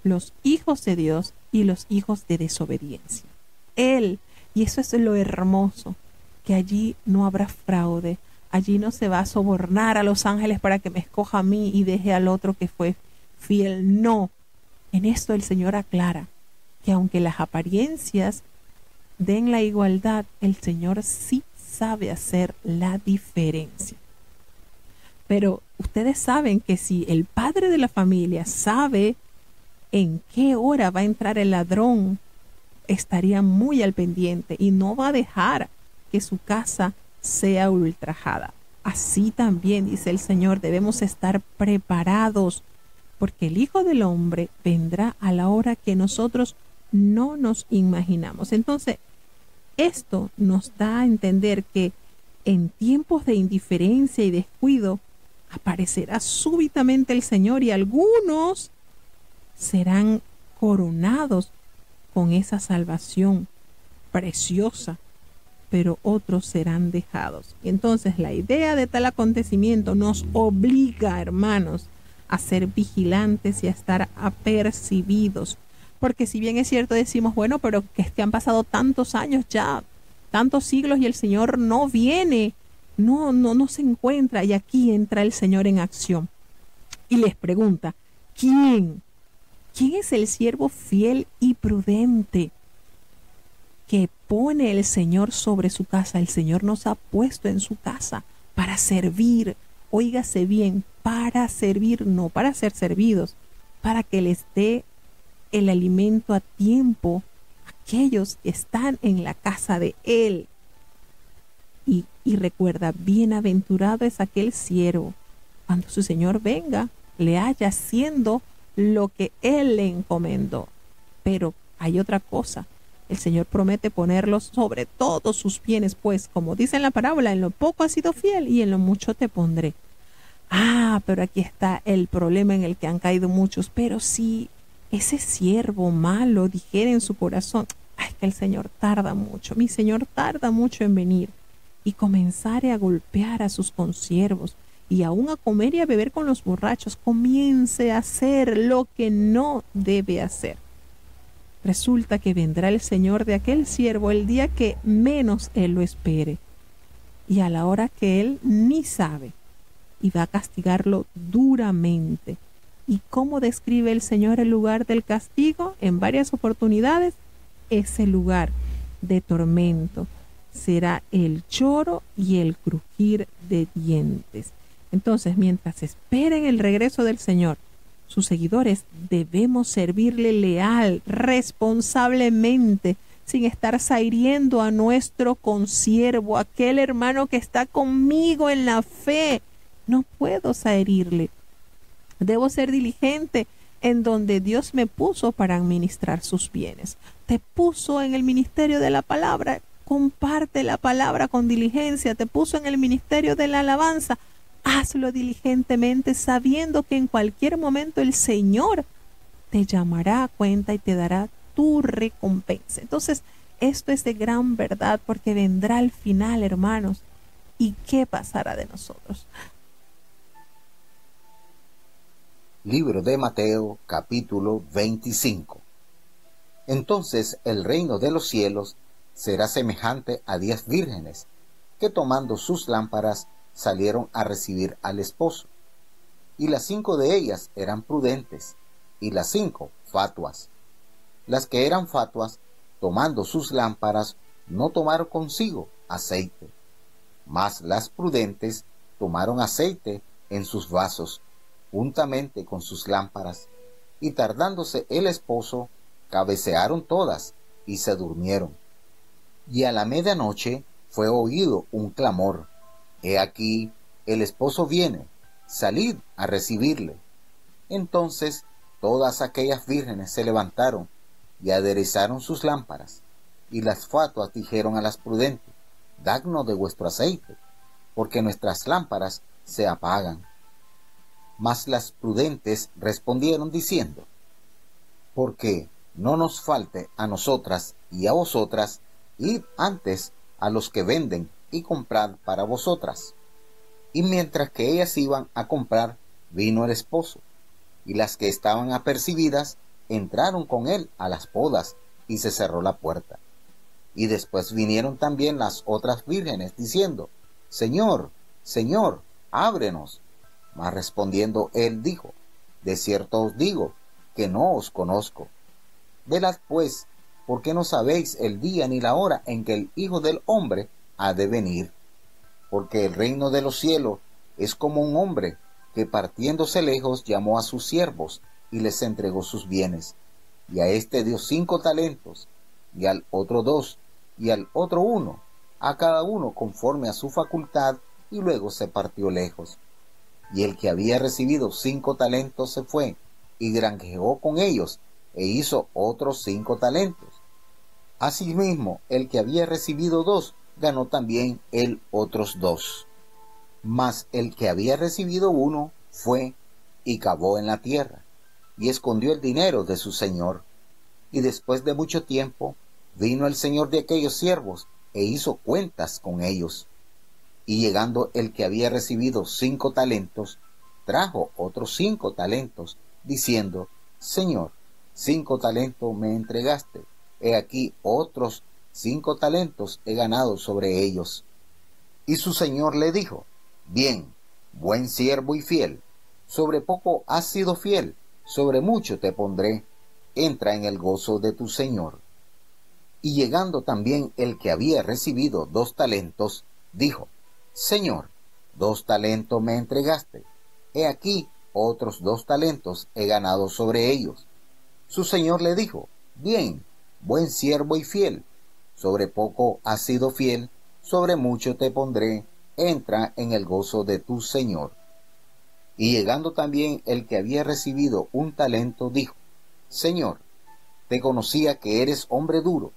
los hijos de Dios y los hijos de desobediencia. Él, y eso es lo hermoso, que allí no habrá fraude, allí no se va a sobornar a los ángeles para que me escoja a mí y deje al otro que fue fiel. No, en esto el Señor aclara que aunque las apariencias den la igualdad, el Señor sí sabe hacer la diferencia. Pero ustedes saben que si el padre de la familia sabe en qué hora va a entrar el ladrón, estaría muy al pendiente y no va a dejar que su casa sea ultrajada. Así también, dice el Señor, debemos estar preparados, porque el Hijo del Hombre vendrá a la hora que nosotros no nos imaginamos. Entonces, esto nos da a entender que en tiempos de indiferencia y descuido aparecerá súbitamente el Señor, y algunos serán coronados con esa salvación preciosa, pero otros serán dejados. Y entonces la idea de tal acontecimiento nos obliga, hermanos, a ser vigilantes y a estar apercibidos. Porque si bien es cierto, decimos, bueno, pero que han pasado tantos años ya, tantos siglos, y el Señor no viene, no se encuentra, y aquí entra el Señor en acción. Y les pregunta, ¿quién es el siervo fiel y prudente que pone el Señor sobre su casa? El Señor nos ha puesto en su casa para servir. Óigase bien, para servir, no para ser servidos, para que les dé el alimento a tiempo a aquellos que están en la casa de Él. Y recuerda, bienaventurado es aquel siervo cuando su Señor venga, le haya haciendo lo que Él le encomendó. Pero hay otra cosa, el Señor promete ponerlos sobre todos sus bienes, pues como dice en la parábola, en lo poco has sido fiel y en lo mucho te pondré. Pero aquí está el problema en el que han caído muchos. Pero si ese siervo malo dijera en su corazón, es que el Señor tarda mucho, mi Señor tarda mucho en venir, y comenzare a golpear a sus consiervos y aún a comer y a beber con los borrachos, comience a hacer lo que no debe hacer. Resulta que vendrá el Señor de aquel siervo el día que menos él lo espere y a la hora que él ni sabe, y va a castigarlo duramente. ¿Y cómo describe el Señor el lugar del castigo? En varias oportunidades, ese lugar de tormento será el lloro y el crujir de dientes. Entonces, mientras esperen el regreso del Señor, sus seguidores debemos servirle leal, responsablemente, sin estar zahiriendo a nuestro consiervo, aquel hermano que está conmigo en la fe. No puedo zaherirle. Debo ser diligente en donde Dios me puso para administrar sus bienes. Te puso en el ministerio de la palabra, comparte la palabra con diligencia. Te puso en el ministerio de la alabanza, hazlo diligentemente, sabiendo que en cualquier momento el Señor te llamará a cuenta y te dará tu recompensa. Entonces, esto es de gran verdad, porque vendrá el final, hermanos. ¿Y qué pasará de nosotros? Libro de Mateo, capítulo 25. Entonces el reino de los cielos será semejante a 10 vírgenes, que tomando sus lámparas salieron a recibir al esposo. Y las 5 de ellas eran prudentes, y las 5 fatuas. Las que eran fatuas, tomando sus lámparas, no tomaron consigo aceite, mas las prudentes tomaron aceite en sus vasos, juntamente con sus lámparas, y tardándose el esposo, cabecearon todas y se durmieron. Y a la medianoche fue oído un clamor: He aquí, el esposo viene, salid a recibirle. Entonces todas aquellas vírgenes se levantaron y aderezaron sus lámparas. Y las fatuas dijeron a las prudentes: Dadnos de vuestro aceite, porque nuestras lámparas se apagan. Mas las prudentes respondieron diciendo: Porque no nos falte a nosotras y a vosotras, id antes a los que venden y comprad para vosotras. Y mientras que ellas iban a comprar, vino el esposo, y las que estaban apercibidas entraron con él a las bodas, y se cerró la puerta. Y después vinieron también las otras vírgenes, diciendo: Señor, Señor, ábrenos. Mas respondiendo él dijo: De cierto os digo que no os conozco. Velad pues, porque no sabéis el día ni la hora en que el Hijo del Hombre ha de venir. Porque el reino de los cielos es como un hombre que, partiéndose lejos, llamó a sus siervos y les entregó sus bienes. Y a este dio 5 talentos, y al otro 2, y al otro 1, a cada uno conforme a su facultad, y luego se partió lejos. Y el que había recibido 5 talentos se fue, y granjeó con ellos, e hizo otros 5 talentos. Asimismo, el que había recibido 2, ganó también él otros 2. Mas el que había recibido 1, fue y cavó en la tierra, y escondió el dinero de su señor. Y después de mucho tiempo, vino el señor de aquellos siervos, e hizo cuentas con ellos. Y llegando el que había recibido 5 talentos, trajo otros 5 talentos, diciendo: Señor, 5 talentos me entregaste, he aquí otros 5 talentos he ganado sobre ellos. Y su señor le dijo: Bien, buen siervo y fiel, sobre poco has sido fiel, sobre mucho te pondré, entra en el gozo de tu señor. Y llegando también el que había recibido 2 talentos, dijo: Señor, 2 talentos me entregaste, he aquí otros 2 talentos he ganado sobre ellos. Su señor le dijo: Bien, buen siervo y fiel, sobre poco has sido fiel, sobre mucho te pondré, entra en el gozo de tu señor. Y llegando también el que había recibido 1 talento, dijo: Señor, te conocía que eres hombre duro,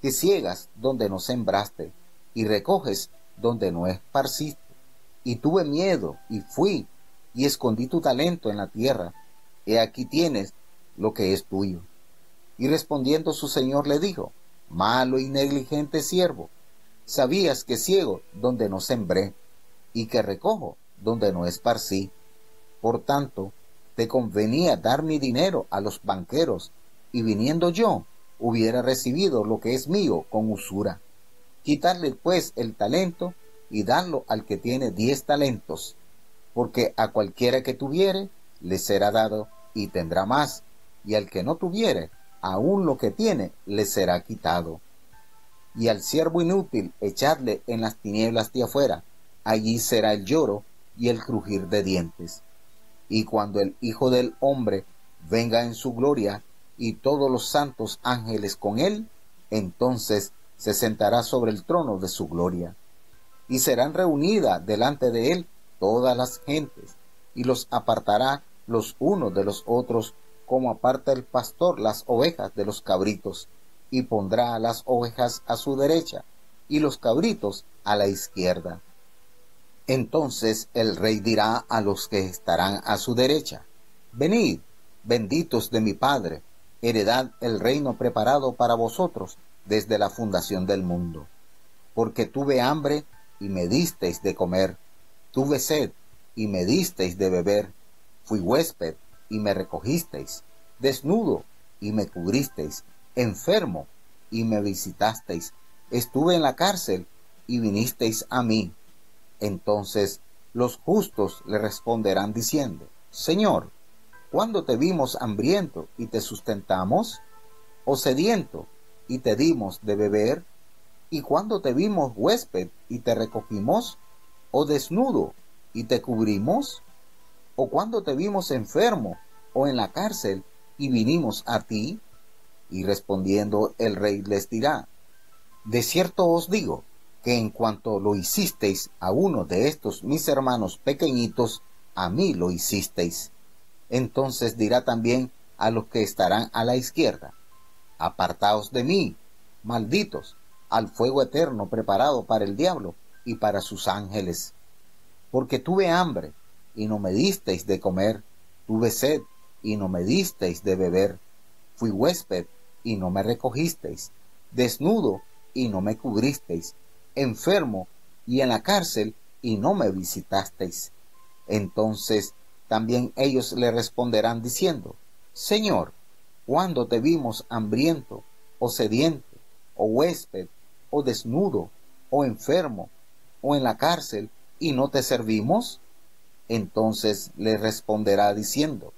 que ciegas donde no sembraste, y recoges donde no esparciste. Y tuve miedo, y fui, y escondí tu talento en la tierra. He aquí tienes lo que es tuyo. Y respondiendo su señor le dijo: Malo y negligente siervo, Sabías que ciego donde no sembré, y que recojo donde no esparcí. Por tanto, te convenía dar mi dinero a los banqueros, y viniendo yo, hubiera recibido lo que es mío con usura. Quitarle pues el talento, y darlo al que tiene 10 talentos, porque a cualquiera que tuviere, le será dado, y tendrá más, y al que no tuviere, aun lo que tiene, le será quitado. Y al siervo inútil echadle en las tinieblas de afuera, allí será el lloro y el crujir de dientes. Y cuando el Hijo del Hombre venga en su gloria, y todos los santos ángeles con él, entonces se sentará sobre el trono de su gloria. Y serán reunidas delante de él todas las gentes, y los apartará los unos de los otros, como aparta el pastor las ovejas de los cabritos, y pondrá a las ovejas a su derecha, y los cabritos a la izquierda. Entonces el rey dirá a los que estarán a su derecha: Venid, benditos de mi Padre, heredad el reino preparado para vosotros desde la fundación del mundo. Porque tuve hambre, y me disteis de comer, tuve sed, y me disteis de beber, fui huésped, y me recogisteis, desnudo, y me cubristeis, enfermo, y me visitasteis, estuve en la cárcel, y vinisteis a mí. Entonces los justos le responderán diciendo: Señor, ¿cuándo te vimos hambriento y te sustentamos? ¿O sediento y te dimos de beber? ¿Y cuándo te vimos huésped y te recogimos? ¿O desnudo y te cubrimos? ¿O cuándo te vimos enfermo o en la cárcel y vinimos a ti? Y respondiendo el rey les dirá: De cierto os digo, que en cuanto lo hicisteis a uno de estos mis hermanos pequeñitos, a mí lo hicisteis. Entonces dirá también a los que estarán a la izquierda: Apartaos de mí, malditos, al fuego eterno preparado para el diablo y para sus ángeles. Porque tuve hambre, y no me disteis de comer, tuve sed, y no me disteis de beber, fui huésped, y no me recogisteis, desnudo, y no me cubristeis, enfermo, y en la cárcel, y no me visitasteis. Entonces también ellos le responderán diciendo: Señor, ¿cuándo te vimos hambriento, o sediento, o huésped, o desnudo, o enfermo, o en la cárcel, y no te servimos? Entonces le responderá diciendo: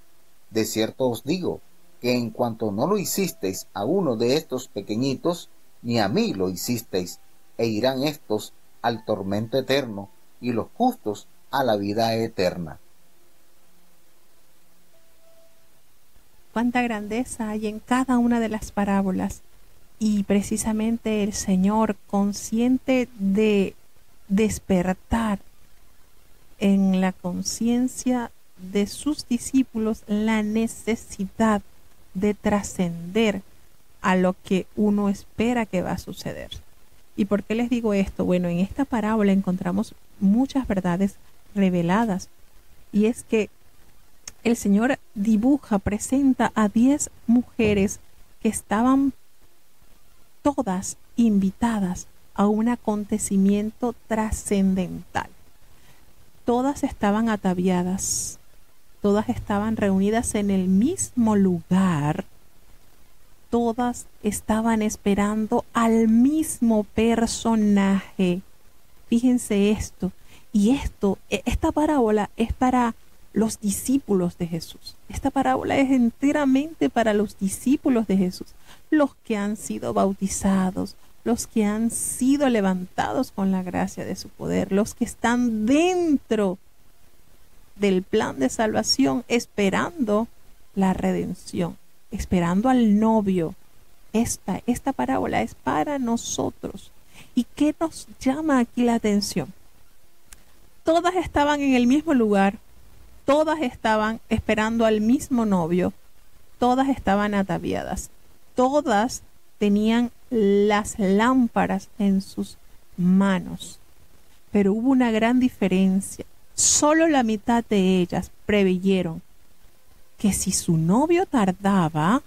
De cierto os digo, que en cuanto no lo hicisteis a uno de estos pequeñitos, ni a mí lo hicisteis, e irán estos al tormento eterno, y los justos a la vida eterna. Cuánta grandeza hay en cada una de las parábolas. Y precisamente el Señor, consciente de despertar en la conciencia de sus discípulos la necesidad de trascender a lo que uno espera que va a suceder. ¿Y por qué les digo esto? Bueno, en esta parábola encontramos muchas verdades reveladas, y es que el Señor dibuja, presenta a 10 mujeres que estaban todas invitadas a un acontecimiento trascendental. Todas estaban ataviadas, todas estaban reunidas en el mismo lugar, todas estaban esperando al mismo personaje. Fíjense esto, y esta parábola es para los discípulos de Jesús. Esta parábola es enteramente para los discípulos de Jesús, los que han sido bautizados, los que han sido levantados con la gracia de su poder, los que están dentro del plan de salvación, esperando la redención, esperando al novio. Esta parábola es para nosotros. ¿Y qué nos llama aquí la atención? Todas estaban en el mismo lugar, todas estaban esperando al mismo novio, todas estaban ataviadas, todas tenían las lámparas en sus manos. Pero hubo una gran diferencia. Solo la mitad de ellas preveyeron que si su novio tardaba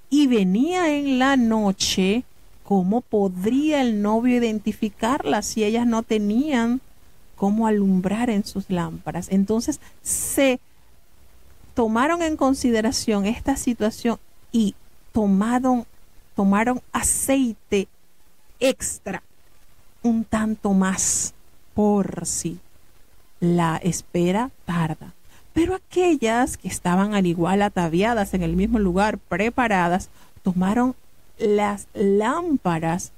y venía en la noche, ¿cómo podría el novio identificarlas si ellas no tenían cómo alumbrar en sus lámparas? Entonces se tomaron en consideración esta situación y tomaron aceite extra, un tanto más, por si la espera tarda. Pero aquellas que estaban al igual ataviadas en el mismo lugar, preparadas, tomaron las lámparas,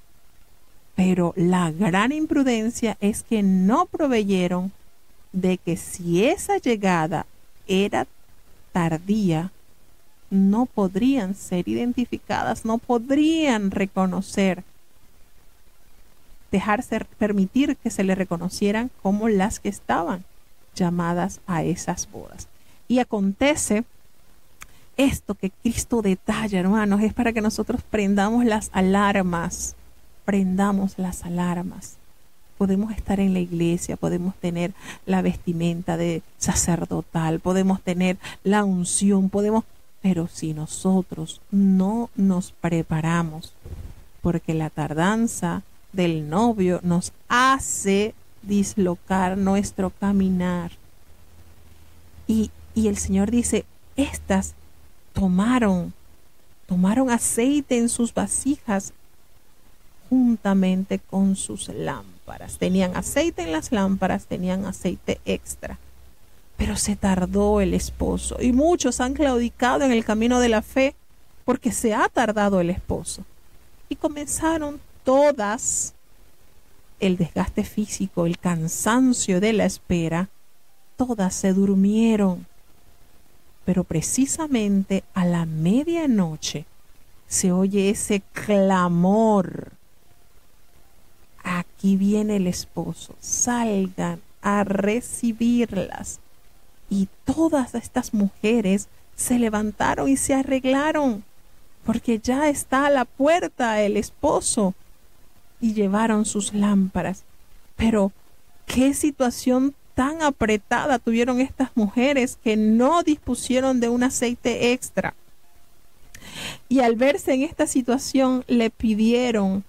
pero la gran imprudencia es que no proveyeron de que si esa llegada era tardía, no podrían ser identificadas, no podrían permitir que se le reconocieran como las que estaban llamadas a esas bodas. Y acontece esto que Cristo detalla, hermanos, es para que nosotros prendamos las alarmas. Podemos estar en la iglesia, podemos tener la vestimenta de sacerdotal, podemos tener la unción, pero si nosotros no nos preparamos, porque la tardanza del novio nos hace dislocar nuestro caminar. Y el Señor dice, estas tomaron aceite en sus vasijas juntamente con sus lámparas. Tenían aceite en las lámparas, tenían aceite extra. Pero se tardó el esposo y muchos han claudicado en el camino de la fe porque se ha tardado el esposo. Y comenzaron todas, el desgaste físico, el cansancio de la espera, todas se durmieron. Pero precisamente a la medianoche se oye ese clamor. Aquí viene el esposo, salgan a recibirlas. Y todas estas mujeres se levantaron y se arreglaron, porque ya está a la puerta el esposo, y llevaron sus lámparas. Pero qué situación tan apretada tuvieron estas mujeres que no dispusieron de un aceite extra. Y al verse en esta situación, le pidieron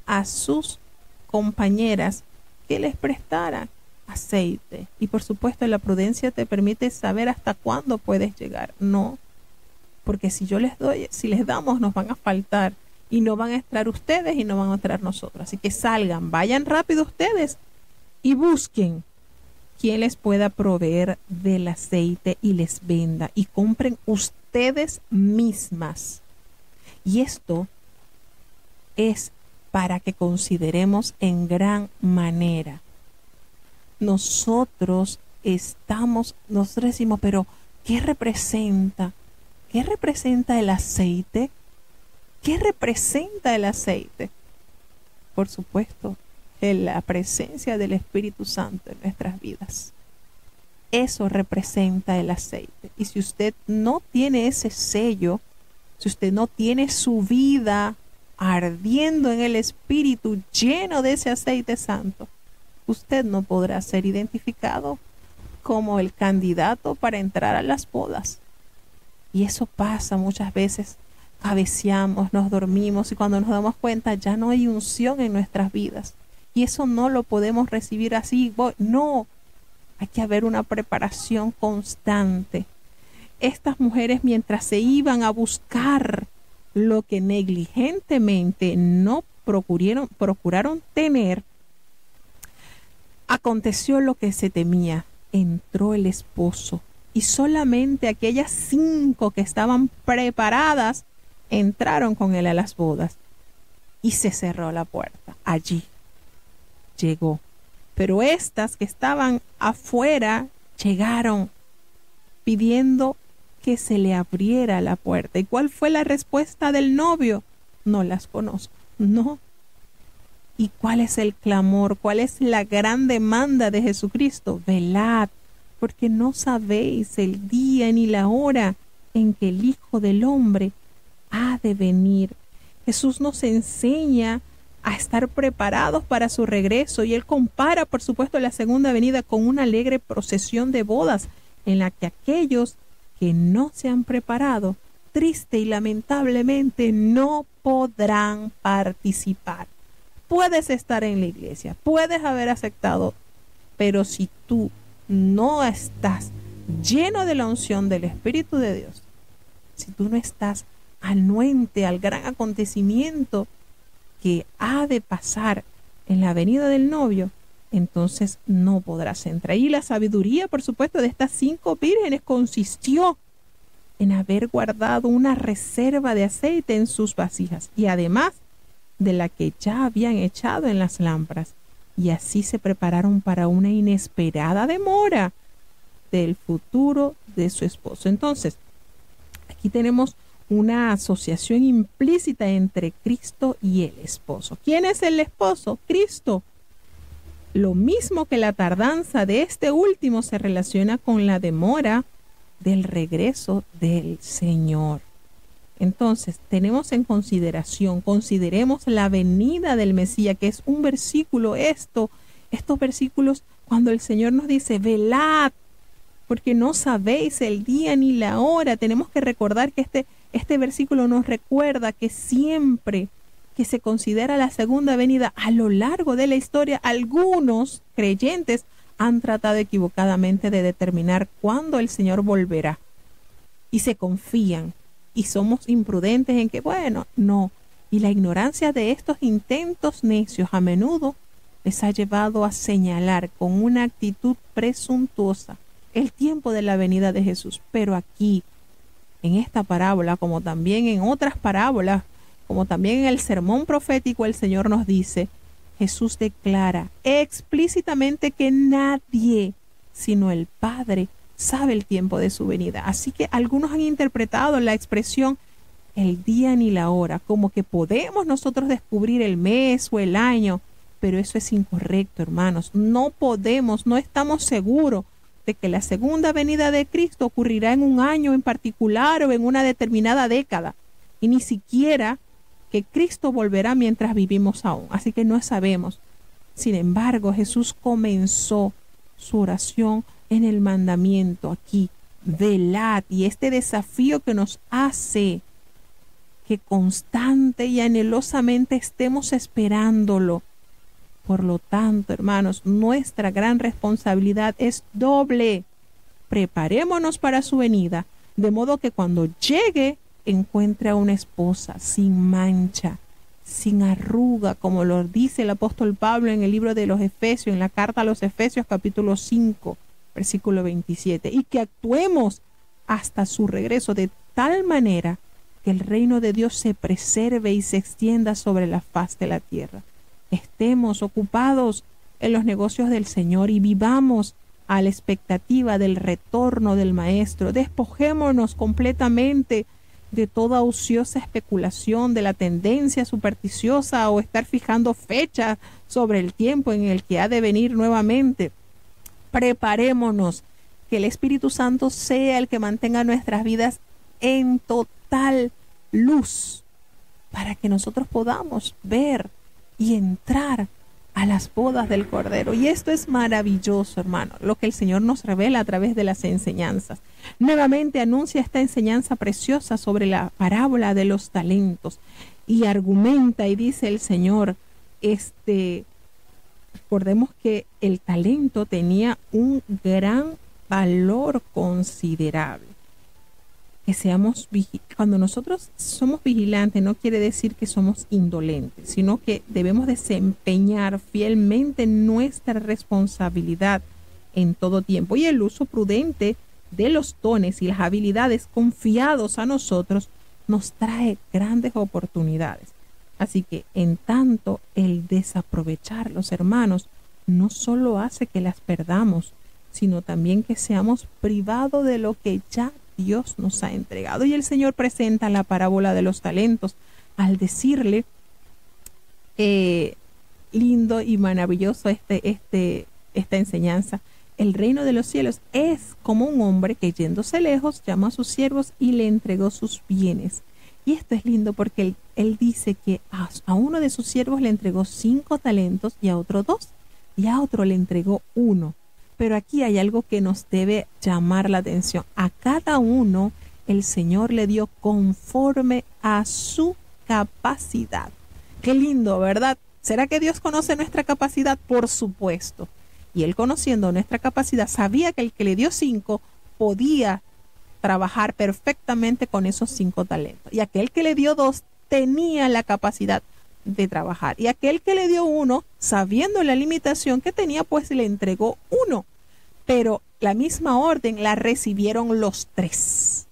a sus compañeras que les prestaran aceite. Y por supuesto la prudencia te permite saber hasta cuándo puedes llegar. No, porque si les damos, nos van a faltar y no van a estar ustedes y no van a estar nosotros. Así que salgan, vayan rápido ustedes y busquen quien les pueda proveer del aceite y les venda, y compren ustedes mismas. Y esto es para que consideremos en gran manera. Nosotros decimos, pero ¿qué representa? ¿Qué representa el aceite? ¿Qué representa el aceite? Por supuesto, la presencia del Espíritu Santo en nuestras vidas. Eso representa el aceite. Y si usted no tiene ese sello, si usted no tiene su vida ardiendo en el Espíritu, lleno de ese aceite santo, usted no podrá ser identificado como el candidato para entrar a las bodas. Y eso pasa muchas veces. Cabeceamos, nos dormimos y cuando nos damos cuenta ya no hay unción en nuestras vidas. Y eso no lo podemos recibir así. No, hay que haber una preparación constante. Estas mujeres, mientras se iban a buscar lo que negligentemente no procuraron tener, aconteció lo que se temía. Entró el esposo y solamente aquellas 5 que estaban preparadas entraron con él a las bodas y se cerró la puerta. Allí llegó. Pero estas que estaban afuera llegaron pidiendo que se le abriera la puerta. ¿Y cuál fue la respuesta del novio? No las conozco. No. ¿Y cuál es el clamor? ¿Cuál es la gran demanda de Jesucristo? Velad, porque no sabéis el día ni la hora en que el Hijo del Hombre ha de venir. Jesús nos enseña a estar preparados para su regreso, y él compara, por supuesto, la segunda venida con una alegre procesión de bodas en la que aquellos que no se han preparado triste y lamentablemente no podrán participar. Puedes estar en la iglesia, puedes haber aceptado, pero si tú no estás lleno de la unción del Espíritu de Dios, si tú no estás anuente al gran acontecimiento que ha de pasar en la venida del novio, entonces no podrás entrar. Y la sabiduría, por supuesto, de estas 5 vírgenes consistió en haber guardado una reserva de aceite en sus vasijas, y además de la que ya habían echado en las lámparas, y así se prepararon para una inesperada demora del futuro de su esposo. Entonces, aquí tenemos una asociación implícita entre Cristo y el esposo. ¿Quién es el esposo? Cristo. Lo mismo que la tardanza de este último se relaciona con la demora del regreso del Señor. Entonces, consideremos la venida del Mesías, que es un versículo, estos versículos, cuando el Señor nos dice, velad, porque no sabéis el día ni la hora. Tenemos que recordar que este versículo nos recuerda que siempre que se considera la segunda venida a lo largo de la historia, algunos creyentes han tratado equivocadamente de determinar cuándo el Señor volverá. Y se confían y somos imprudentes en que, bueno, no. Y la ignorancia de estos intentos necios a menudo les ha llevado a señalar con una actitud presuntuosa el tiempo de la venida de Jesús. Pero aquí, en esta parábola, como también en otras parábolas, como también en el sermón profético, el Señor nos dice, Jesús declara explícitamente que nadie, sino el Padre, sabe el tiempo de su venida. Así que algunos han interpretado la expresión el día ni la hora, como que podemos nosotros descubrir el mes o el año, pero eso es incorrecto, hermanos. No podemos, no estamos seguros de que la segunda venida de Cristo ocurrirá en un año en particular o en una determinada década, y ni siquiera que Cristo volverá mientras vivimos aún. Así que no sabemos. Sin embargo, Jesús comenzó su oración en el mandamiento aquí, velad, y este desafío que nos hace que constante y anhelosamente estemos esperándolo. Por lo tanto, hermanos, nuestra gran responsabilidad es doble. Preparémonos para su venida, de modo que cuando llegue encuentre a una esposa sin mancha, sin arruga, como lo dice el apóstol Pablo en el libro de los Efesios, en la carta a los Efesios capítulo 5, versículo 27, y que actuemos hasta su regreso de tal manera que el reino de Dios se preserve y se extienda sobre la faz de la tierra. Estemos ocupados en los negocios del Señor y vivamos a la expectativa del retorno del Maestro. Despojémonos completamente de toda ociosa especulación, de la tendencia supersticiosa o estar fijando fechas sobre el tiempo en el que ha de venir nuevamente. Preparémonos, que el Espíritu Santo sea el que mantenga nuestras vidas en total luz, para que nosotros podamos ver y entrar a las bodas del Cordero. Y esto es maravilloso, hermano, lo que el Señor nos revela a través de las enseñanzas. Nuevamente anuncia esta enseñanza preciosa sobre la parábola de los talentos y argumenta y dice el Señor, recordemos que el talento tenía un gran valor considerable. Que cuando nosotros somos vigilantes, no quiere decir que somos indolentes, sino que debemos desempeñar fielmente nuestra responsabilidad en todo tiempo. Y el uso prudente de los dones y las habilidades confiados a nosotros nos trae grandes oportunidades. Así que en tanto el desaprovecharlos, hermanos, no solo hace que las perdamos, sino también que seamos privados de lo que ya Dios nos ha entregado. Y el Señor presenta la parábola de los talentos al decirle, lindo y maravilloso esta enseñanza, el reino de los cielos es como un hombre que yéndose lejos llamó a sus siervos y le entregó sus bienes. Y esto es lindo porque él dice que a uno de sus siervos le entregó 5 talentos y a otro 2 y a otro le entregó 1. Pero aquí hay algo que nos debe llamar la atención. A cada uno el Señor le dio conforme a su capacidad. Qué lindo, ¿verdad? ¿Será que Dios conoce nuestra capacidad? Por supuesto. Y Él, conociendo nuestra capacidad, sabía que el que le dio 5 podía trabajar perfectamente con esos 5 talentos. Y aquel que le dio 2 tenía la capacidad de trabajar. Y aquel que le dio 1, sabiendo la limitación que tenía, pues le entregó 1. Pero la misma orden la recibieron los 3.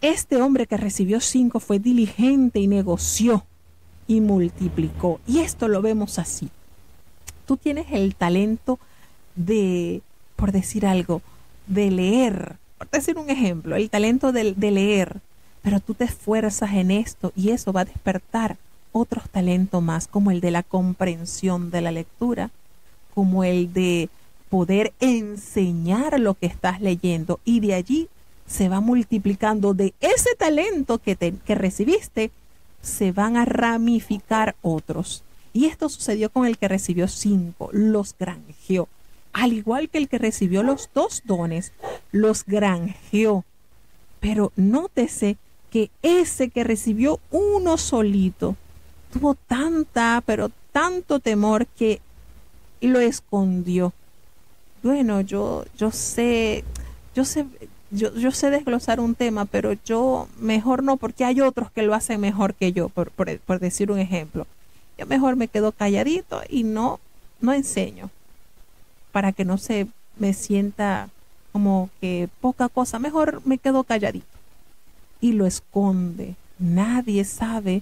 Este hombre que recibió 5 fue diligente y negoció y multiplicó. Y esto lo vemos así. Tú tienes el talento de, por decir algo, de leer. Por decir un ejemplo, el talento de leer. Pero tú te esfuerzas en esto y eso va a despertar otros talentos más, como el de la comprensión de la lectura, como el de poder enseñar lo que estás leyendo, y de allí se va multiplicando. De ese talento que recibiste, se van a ramificar otros. Y esto sucedió con el que recibió 5, los granjeó. Al igual que el que recibió los 2 dones, los granjeó. Pero nótese que ese que recibió 1 solito, tuvo pero tanto temor que lo escondió. Bueno, yo sé desglosar un tema, pero yo mejor no, porque hay otros que lo hacen mejor que yo, por decir un ejemplo. Yo mejor me quedo calladito y no enseño, para que no se me sienta como que poca cosa. Mejor me quedo calladito. Y lo esconde. Nadie sabe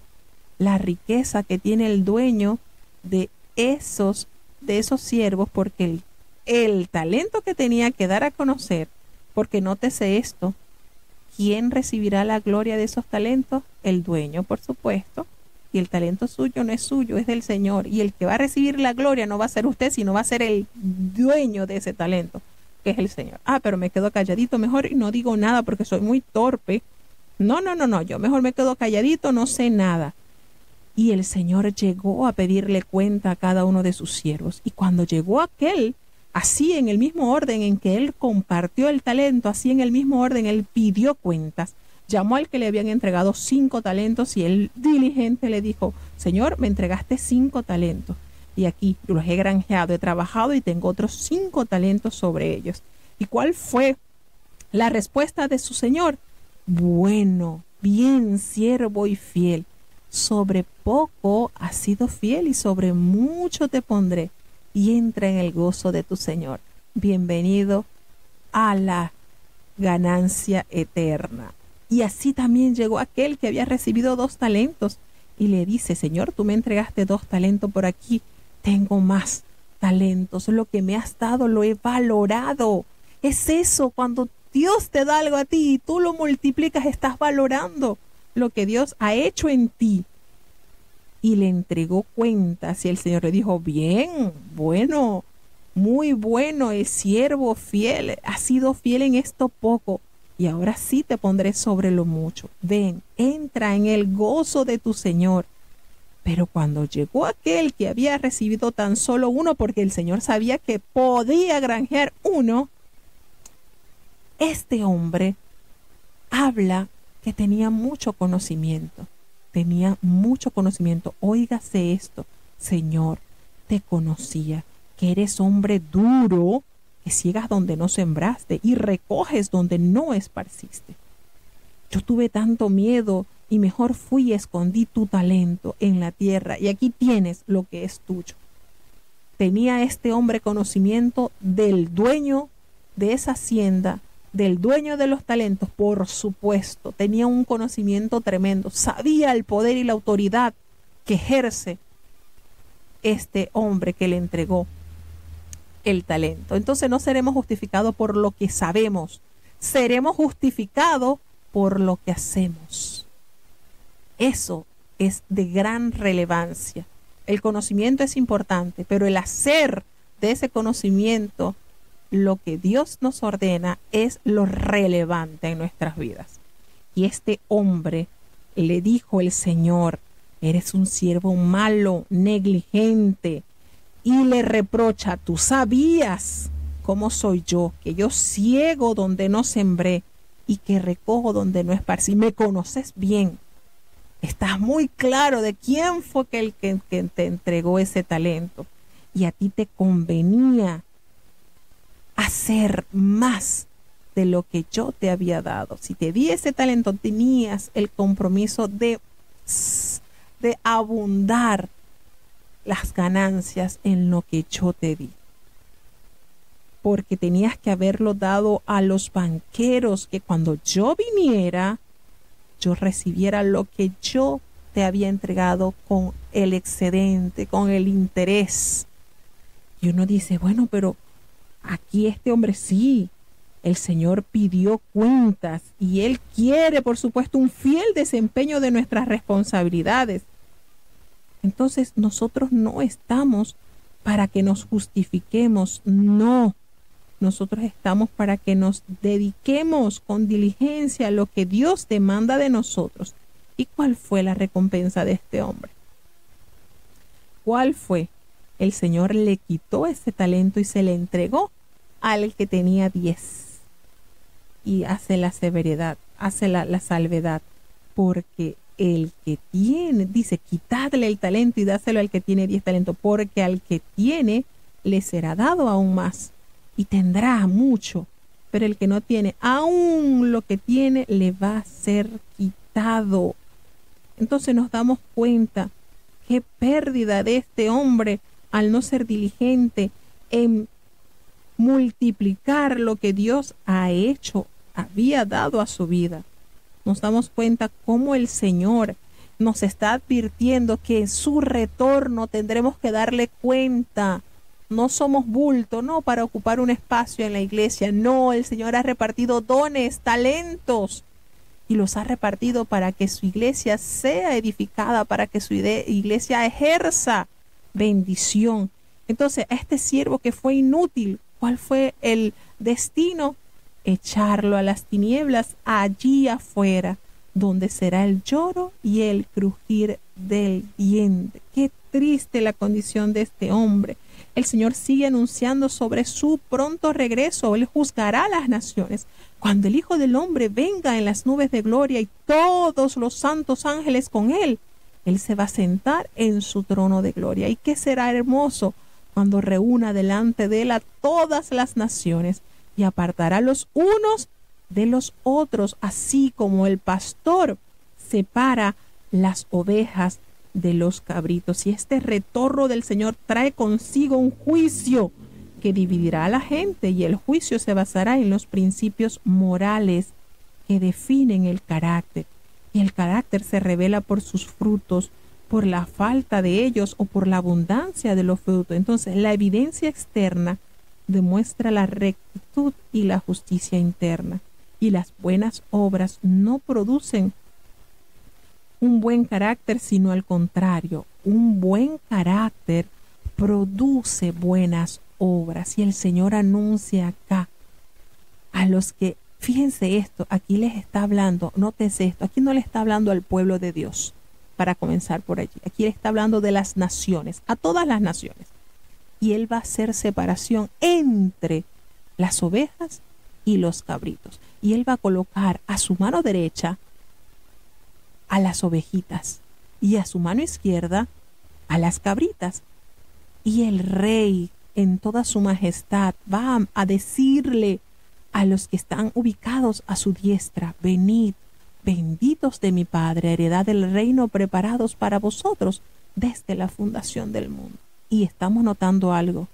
la riqueza que tiene el dueño de esos siervos, porque el talento que tenía que dar a conocer. Porque nótese esto, ¿quién recibirá la gloria de esos talentos? El dueño, por supuesto. Y el talento suyo no es suyo, es del Señor. Y el que va a recibir la gloria no va a ser usted, sino va a ser el dueño de ese talento, que es el Señor. Pero me quedo calladito mejor y no digo nada porque soy muy torpe. No, yo mejor me quedo calladito, no sé nada. Y el Señor llegó a pedirle cuenta a cada uno de sus siervos. Y cuando llegó aquel, así en el mismo orden en que él compartió el talento, así en el mismo orden él pidió cuentas. Llamó al que le habían entregado 5 talentos y el diligente le dijo: Señor, me entregaste 5 talentos y aquí yo los he granjeado, he trabajado y tengo otros 5 talentos sobre ellos. ¿Y cuál fue la respuesta de su señor? Bueno, bien, siervo y fiel. Sobre poco has sido fiel y sobre mucho te pondré. Y entra en el gozo de tu Señor. Bienvenido a la ganancia eterna. Y así también llegó aquel que había recibido 2 talentos y le dice: Señor, tú me entregaste 2 talentos, por aquí tengo más talentos. Lo que me has dado lo he valorado. Es eso, cuando Dios te da algo a ti y tú lo multiplicas, estás valorando lo que Dios ha hecho en ti. Y le entregó cuentas y el Señor le dijo: bien, bueno, muy bueno, es siervo fiel, has sido fiel en esto poco y ahora sí te pondré sobre lo mucho. Ven, entra en el gozo de tu Señor. Pero cuando llegó aquel que había recibido tan solo 1, porque el Señor sabía que podía granjear 1, este hombre habla que tenía mucho conocimiento. Tenía mucho conocimiento. Óigase esto: Señor, te conocía, que eres hombre duro, que ciegas donde no sembraste y recoges donde no esparciste. Yo tuve tanto miedo y mejor fui y escondí tu talento en la tierra y aquí tienes lo que es tuyo. Tenía este hombre conocimiento del dueño de esa hacienda, del dueño de los talentos, por supuesto. Tenía un conocimiento tremendo. Sabía el poder y la autoridad que ejerce este hombre que le entregó el talento. Entonces no seremos justificados por lo que sabemos. Seremos justificados por lo que hacemos. Eso es de gran relevancia. El conocimiento es importante, pero el hacer de ese conocimiento lo que Dios nos ordena es lo relevante en nuestras vidas. Y este hombre le dijo el Señor: eres un siervo malo, negligente. Y le reprocha: tú sabías cómo soy yo, que yo ciego donde no sembré y que recojo donde no esparcí. Me conoces bien. Estás muy claro de quién fue el que te entregó ese talento. Y a ti te convenía hacer más de lo que yo te había dado. Si te di ese talento, tenías el compromiso de abundar las ganancias en lo que yo te di. Porque tenías que haberlo dado a los banqueros, que cuando yo viniera, yo recibiera lo que yo te había entregado con el excedente, con el interés. Y uno dice, bueno, pero aquí este hombre sí, el Señor pidió cuentas y Él quiere, por supuesto, un fiel desempeño de nuestras responsabilidades. Entonces nosotros no estamos para que nos justifiquemos, no. Nosotros estamos para que nos dediquemos con diligencia a lo que Dios demanda de nosotros. ¿Y cuál fue la recompensa de este hombre? ¿Cuál fue? El Señor le quitó ese talento y se le entregó al que tenía 10. Y hace la severidad, hace la salvedad, porque el que tiene, dice, quitadle el talento y dáselo al que tiene 10 talentos, porque al que tiene le será dado aún más y tendrá mucho, pero el que no tiene, aún lo que tiene le va a ser quitado. Entonces nos damos cuenta qué pérdida de este hombre al no ser diligente en multiplicar lo que Dios había dado a su vida. Nos damos cuenta cómo el Señor nos está advirtiendo que en su retorno tendremos que darle cuenta. No somos bulto, no para ocupar un espacio en la iglesia. No, el Señor ha repartido dones, talentos, y los ha repartido para que su iglesia sea edificada, para que su iglesia ejerza bendición. Entonces, a este siervo que fue inútil, ¿cuál fue el destino? Echarlo a las tinieblas, allí afuera, donde será el lloro y el crujir del diente. Qué triste la condición de este hombre. El Señor sigue anunciando sobre su pronto regreso. Él juzgará a las naciones. Cuando el Hijo del Hombre venga en las nubes de gloria y todos los santos ángeles con él, Él se va a sentar en su trono de gloria. ¿Y qué será hermoso? Cuando reúna delante de él a todas las naciones y apartará los unos de los otros, así como el pastor separa las ovejas de los cabritos. Y este retorno del Señor trae consigo un juicio que dividirá a la gente, y el juicio se basará en los principios morales que definen el carácter. Y el carácter se revela por sus frutos, por la falta de ellos o por la abundancia de los frutos. Entonces, la evidencia externa demuestra la rectitud y la justicia interna. Y las buenas obras no producen un buen carácter, sino al contrario. Un buen carácter produce buenas obras. Y el Señor anuncia acá a los que, fíjense esto, aquí les está hablando, nótese esto, aquí no le está hablando al pueblo de Dios, para comenzar por allí. Aquí le está hablando de las naciones, a todas las naciones. Y Él va a hacer separación entre las ovejas y los cabritos. Y Él va a colocar a su mano derecha a las ovejitas y a su mano izquierda a las cabritas. Y el Rey en toda su majestad va a decirle a los que están ubicados a su diestra: venid, benditos de mi Padre, heredad del reino preparados para vosotros desde la fundación del mundo. Y estamos notando algo.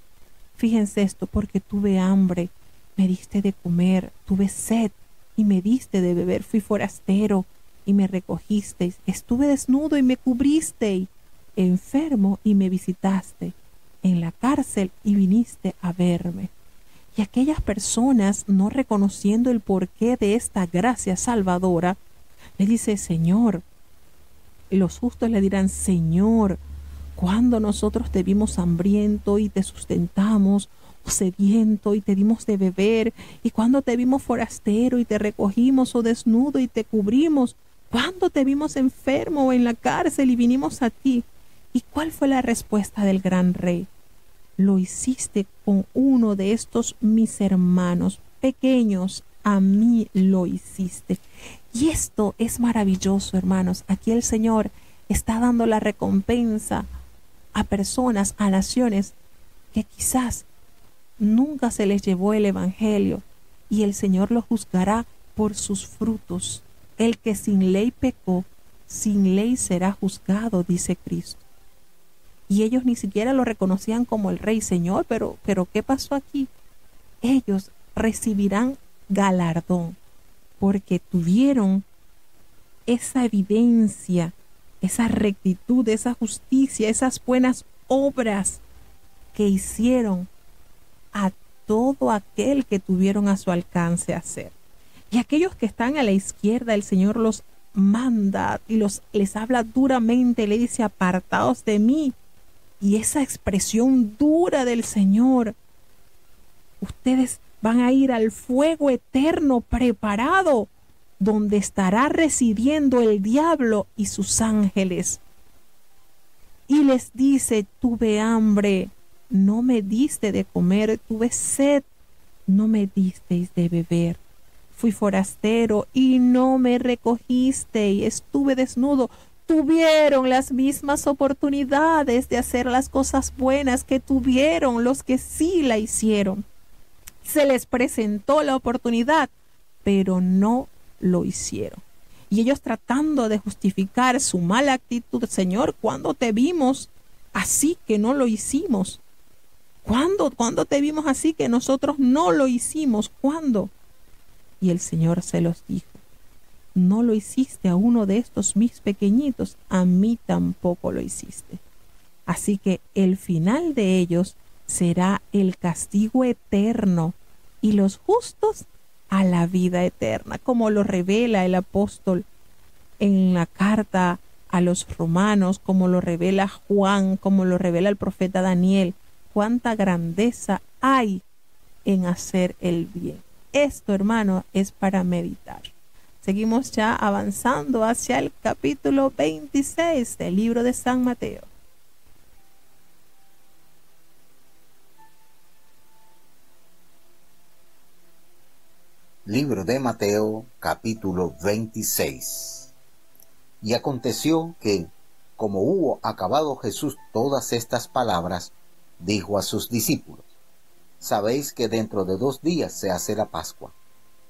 Fíjense esto: porque tuve hambre, me diste de comer, tuve sed y me diste de beber, fui forastero y me recogisteis, estuve desnudo y me cubristeis, enfermo y me visitaste, en la cárcel y viniste a verme. Y aquellas personas, no reconociendo el porqué de esta gracia salvadora, le dice: Señor, los justos le dirán: Señor, cuando nosotros te vimos hambriento y te sustentamos, o sediento y te dimos de beber, y cuando te vimos forastero y te recogimos, o desnudo y te cubrimos, cuando te vimos enfermo o en la cárcel y vinimos a ti. ¿Y cuál fue la respuesta del gran Rey? Lo hiciste con uno de estos mis hermanos pequeños a mí lo hiciste. Y esto es maravilloso, hermanos. Aquí el Señor está dando la recompensa a personas, a naciones que quizás nunca se les llevó el evangelio, y el Señor los juzgará por sus frutos. El que sin ley pecó, sin ley será juzgado, dice Cristo. Y ellos ni siquiera lo reconocían como el Rey Señor, pero ¿qué pasó aquí? Ellos recibirán galardón porque tuvieron esa evidencia, esa rectitud, esa justicia, esas buenas obras que hicieron a todo aquel que tuvieron a su alcance hacer. Y aquellos que están a la izquierda, el Señor los manda y les habla duramente, le dice: apartaos de mí. Y esa expresión dura del Señor: ustedes van a ir al fuego eterno preparado, donde estará residiendo el diablo y sus ángeles. Y les dice: tuve hambre, no me diste de comer; tuve sed, no me disteis de beber; fui forastero y no me recogisteis; estuve desnudo. Tuvieron las mismas oportunidades de hacer las cosas buenas que tuvieron los que sí la hicieron. Se les presentó la oportunidad, pero no lo hicieron. Y ellos, tratando de justificar su mala actitud: Señor, ¿cuándo te vimos así que no lo hicimos? ¿Cuándo te vimos así que nosotros no lo hicimos? ¿Cuándo? Y el Señor se los dijo: no lo hiciste a uno de estos mis pequeñitos, a mí tampoco lo hiciste. Así que el final de ellos será el castigo eterno, y los justos a la vida eterna, como lo revela el apóstol en la carta a los romanos, como lo revela Juan, como lo revela el profeta Daniel. Cuánta grandeza hay en hacer el bien. Esto, hermano, es para meditar. Seguimos ya avanzando hacia el capítulo 26 del libro de San Mateo. Libro de Mateo, capítulo 26. Y aconteció que, como hubo acabado Jesús todas estas palabras, dijo a sus discípulos: sabéis que dentro de 2 días se hace la Pascua,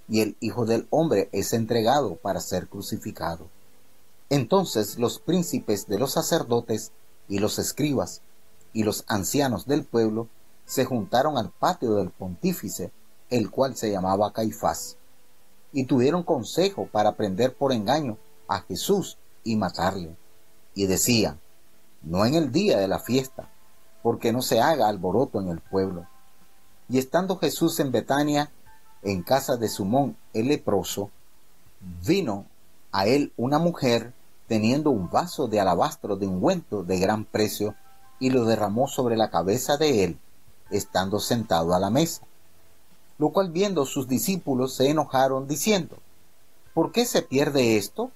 y el Hijo del Hombre es entregado para ser crucificado. Entonces los príncipes de los sacerdotes y los escribas y los ancianos del pueblo se juntaron al patio del pontífice, el cual se llamaba Caifás, y tuvieron consejo para prender por engaño a Jesús y matarle. Y decían: no en el día de la fiesta, porque no se haga alboroto en el pueblo. Y estando Jesús en Betania, en casa de Simón el leproso, vino a él una mujer teniendo un vaso de alabastro de ungüento de gran precio, y lo derramó sobre la cabeza de él, estando sentado a la mesa. Lo cual viendo sus discípulos se enojaron, diciendo: ¿por qué se pierde esto?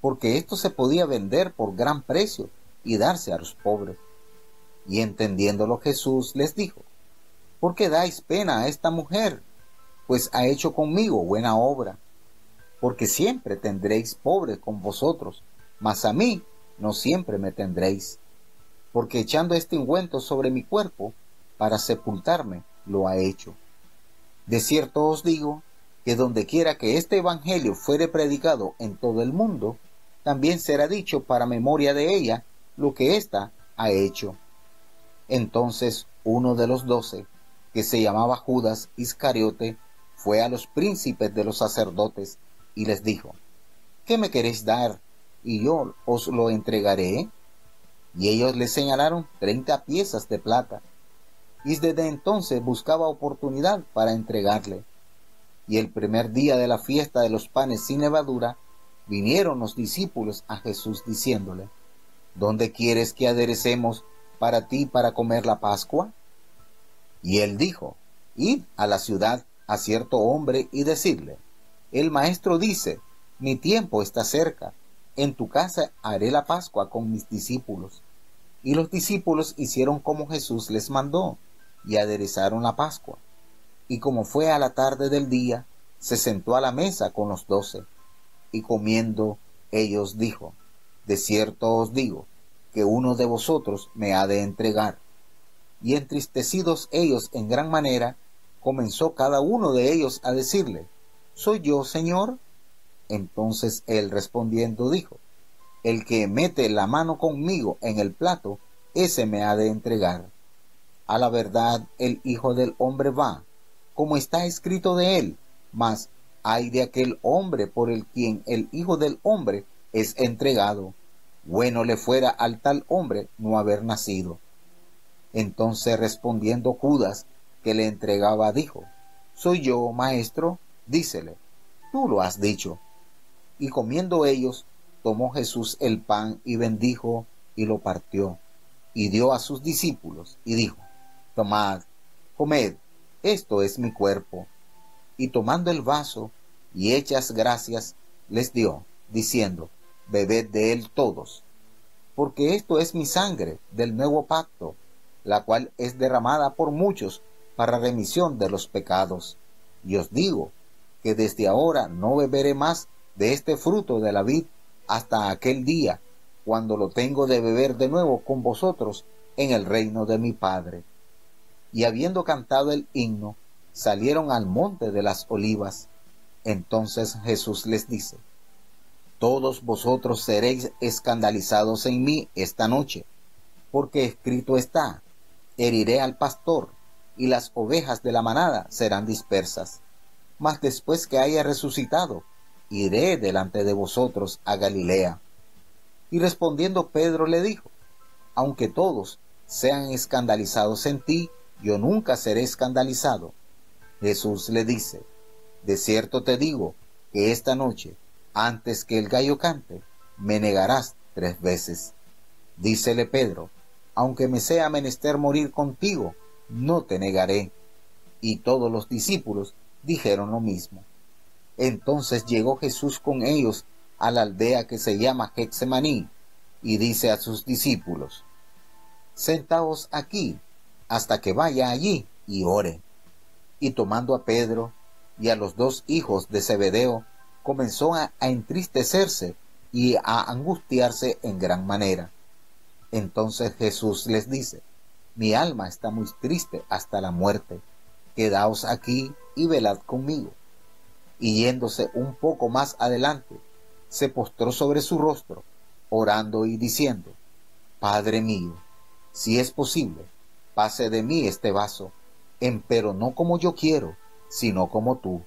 Porque esto se podía vender por gran precio y darse a los pobres. Y entendiéndolo Jesús les dijo: ¿por qué dais pena a esta mujer? Pues ha hecho conmigo buena obra. Porque siempre tendréis pobres con vosotros, mas a mí no siempre me tendréis. Porque echando este ungüento sobre mi cuerpo, para sepultarme, lo ha hecho. De cierto os digo, que donde quiera que este evangelio fuere predicado en todo el mundo, también será dicho para memoria de ella lo que ésta ha hecho. Entonces uno de los 12, que se llamaba Judas Iscariote, fue a los príncipes de los sacerdotes y les dijo: ¿qué me queréis dar? Y yo os lo entregaré. Y ellos le señalaron 30 piezas de plata. Y desde entonces buscaba oportunidad para entregarle. Y el primer día de la fiesta de los panes sin levadura, vinieron los discípulos a Jesús diciéndole: ¿dónde quieres que aderecemos para ti para comer la Pascua? Y él dijo: id a la ciudad a cierto hombre y decidle: el maestro dice, mi tiempo está cerca, en tu casa haré la Pascua con mis discípulos. Y los discípulos hicieron como Jesús les mandó, y aderezaron la Pascua. Y como fue a la tarde del día, se sentó a la mesa con los 12, y comiendo ellos dijo: de cierto os digo, que uno de vosotros me ha de entregar. Y entristecidos ellos en gran manera, comenzó cada uno de ellos a decirle: ¿soy yo, Señor? Entonces él respondiendo dijo: el que mete la mano conmigo en el plato, ese me ha de entregar. A la verdad, el Hijo del Hombre va, como está escrito de él, mas ay de aquel hombre por el quien el Hijo del Hombre es entregado. Bueno le fuera al tal hombre no haber nacido. Entonces respondiendo Judas, que le entregaba, dijo: ¿soy yo, maestro? Dícele: tú lo has dicho. Y comiendo ellos, tomó Jesús el pan y bendijo y lo partió, y dio a sus discípulos, y dijo: tomad, comed, esto es mi cuerpo. Y tomando el vaso, y hechas gracias, les dio, diciendo: bebed de él todos, porque esto es mi sangre del nuevo pacto, la cual es derramada por muchos para remisión de los pecados. Y os digo que desde ahora no beberé más de este fruto de la vid hasta aquel día, cuando lo tengo de beber de nuevo con vosotros en el reino de mi Padre. Y habiendo cantado el himno, salieron al monte de las olivas. Entonces Jesús les dice: todos vosotros seréis escandalizados en mí esta noche, porque escrito está: heriré al pastor, y las ovejas de la manada serán dispersas. Mas después que haya resucitado, iré delante de vosotros a Galilea. Y respondiendo Pedro le dijo: aunque todos sean escandalizados en ti, yo nunca seré escandalizado. Jesús le dice: de cierto te digo que esta noche, antes que el gallo cante, me negarás 3 veces. Dícele Pedro: aunque me sea menester morir contigo, no te negaré. Y todos los discípulos dijeron lo mismo. Entonces llegó Jesús con ellos a la aldea que se llama Getsemaní, y dice a sus discípulos: sentaos aquí hasta que vaya allí y ore. Y tomando a Pedro y a los 2 hijos de Zebedeo, comenzó a entristecerse y a angustiarse en gran manera. Entonces Jesús les dice: mi alma está muy triste hasta la muerte, quedaos aquí y velad conmigo. Y yéndose un poco más adelante, se postró sobre su rostro, orando y diciendo: Padre mío, si es posible, pase de mí este vaso, empero no como yo quiero, sino como tú.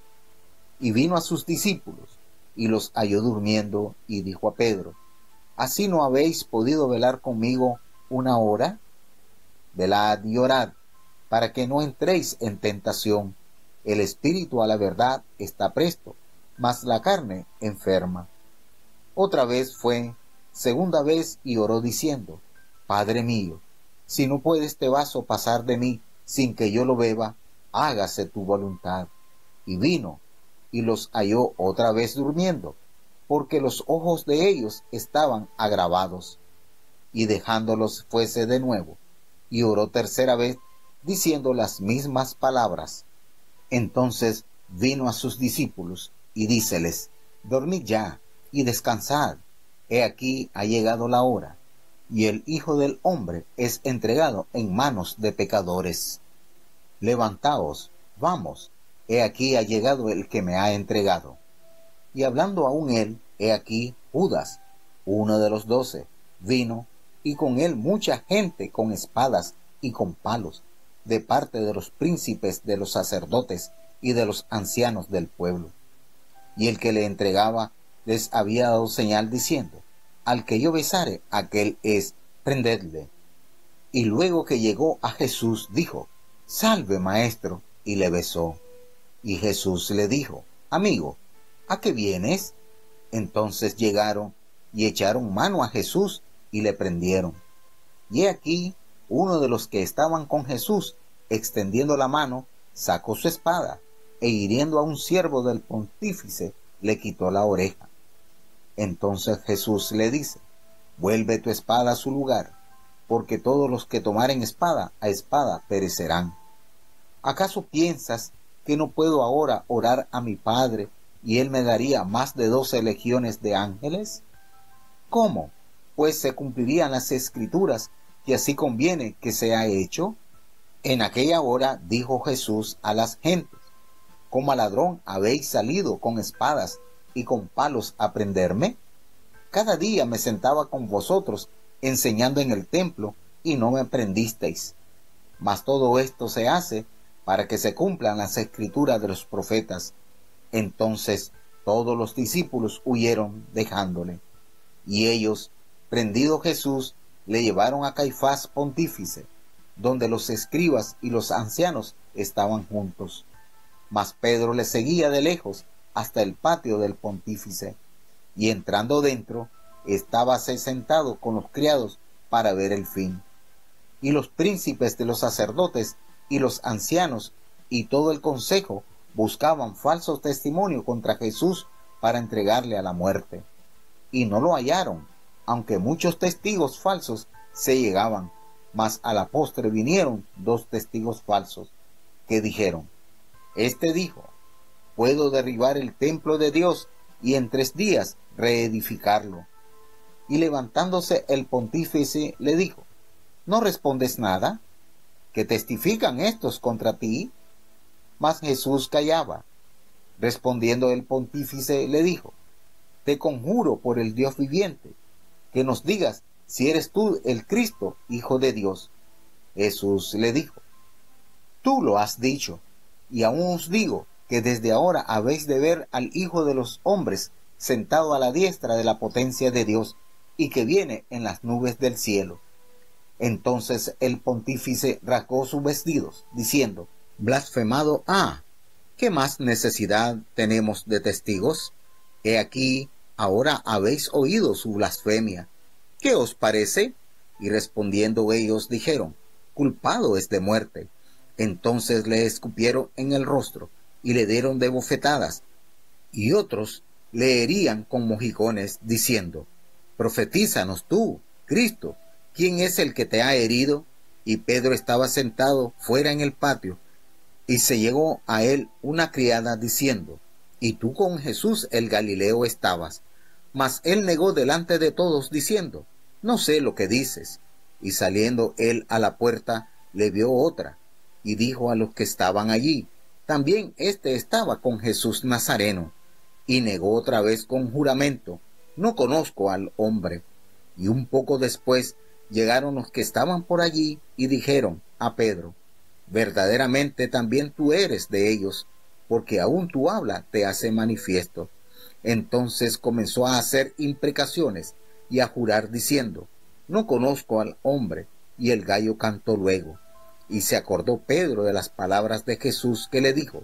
Y vino a sus discípulos, y los halló durmiendo, y dijo a Pedro: ¿así no habéis podido velar conmigo 1 hora? Velad y orad, para que no entréis en tentación. El espíritu a la verdad está presto, mas la carne enferma. Otra vez fue, segunda vez, y oró diciendo: Padre mío, si no puede este vaso pasar de mí sin que yo lo beba, hágase tu voluntad. Y vino, y los halló otra vez durmiendo, porque los ojos de ellos estaban agravados. Y dejándolos fuese de nuevo, y oró tercera vez, diciendo las mismas palabras. Entonces vino a sus discípulos, y díceles: Dormid ya, y descansad. He aquí ha llegado la hora, y el Hijo del Hombre es entregado en manos de pecadores. Levantaos, vamos, he aquí ha llegado el que me ha entregado. Y hablando aún él, he aquí Judas, uno de los 12, vino, y con él mucha gente con espadas y con palos, de parte de los príncipes de los sacerdotes y de los ancianos del pueblo. Y el que le entregaba les había dado señal diciendo: Al que yo besare, aquel es, prendedle. Y luego que llegó a Jesús, dijo: Salve, maestro, y le besó. Y Jesús le dijo: Amigo, ¿a qué vienes? Entonces llegaron y echaron mano a Jesús y le prendieron. Y he aquí, uno de los que estaban con Jesús, extendiendo la mano, sacó su espada, e hiriendo a un siervo del pontífice, le quitó la oreja. Entonces Jesús le dice: Vuelve tu espada a su lugar, porque todos los que tomaren espada, a espada perecerán. ¿Acaso piensas que no puedo ahora orar a mi Padre y él me daría más de 12 legiones de ángeles? ¿Cómo, pues, se cumplirían las escrituras que así conviene que sea hecho? En aquella hora dijo Jesús a las gentes: ¿Como a ladrón habéis salido con espadas y con palos a prenderme? Cada día me sentaba con vosotros enseñando en el templo y no me prendisteis. Mas todo esto se hace para que se cumplan las escrituras de los profetas. Entonces todos los discípulos huyeron dejándole. Y ellos, prendido Jesús, le llevaron a Caifás pontífice, donde los escribas y los ancianos estaban juntos. Mas Pedro le seguía de lejos hasta el patio del pontífice, y entrando dentro, estábase sentado con los criados para ver el fin. Y los príncipes de los sacerdotes y los ancianos y todo el consejo buscaban falsos testimonios contra Jesús para entregarle a la muerte. Y no lo hallaron, aunque muchos testigos falsos se llegaban, mas a la postre vinieron 2 testigos falsos, que dijeron: Este dijo: puedo derribar el templo de Dios y en 3 días reedificarlo. Y levantándose el pontífice le dijo: ¿no respondes nada? ¿Qué testifican estos contra ti? Mas Jesús callaba. Respondiendo el pontífice le dijo: te conjuro por el Dios viviente, que nos digas si eres tú el Cristo, Hijo de Dios. Jesús le dijo: tú lo has dicho, y aún os digo que desde ahora habéis de ver al Hijo de los hombres sentado a la diestra de la potencia de Dios, y que viene en las nubes del cielo. Entonces el pontífice rasgó sus vestidos, diciendo: blasfemado ha. ¿Qué más necesidad tenemos de testigos? He aquí, ahora habéis oído su blasfemia. ¿Qué os parece? Y respondiendo ellos dijeron: culpado es de muerte. Entonces le escupieron en el rostro y le dieron de bofetadas, y otros le herían con mojicones, diciendo: profetízanos tú, Cristo, ¿quién es el que te ha herido? Y Pedro estaba sentado fuera en el patio, y se llegó a él una criada diciendo: y tú con Jesús el Galileo estabas. Mas él negó delante de todos, diciendo: no sé lo que dices. Y saliendo él a la puerta, le vio otra, y dijo a los que estaban allí: también éste estaba con Jesús Nazareno. Y negó otra vez con juramento: no conozco al hombre. Y un poco después llegaron los que estaban por allí y dijeron a Pedro: verdaderamente también tú eres de ellos, porque aún tu habla te hace manifiesto. Entonces comenzó a hacer imprecaciones y a jurar diciendo: no conozco al hombre. Y el gallo cantó luego. Y se acordó Pedro de las palabras de Jesús, que le dijo: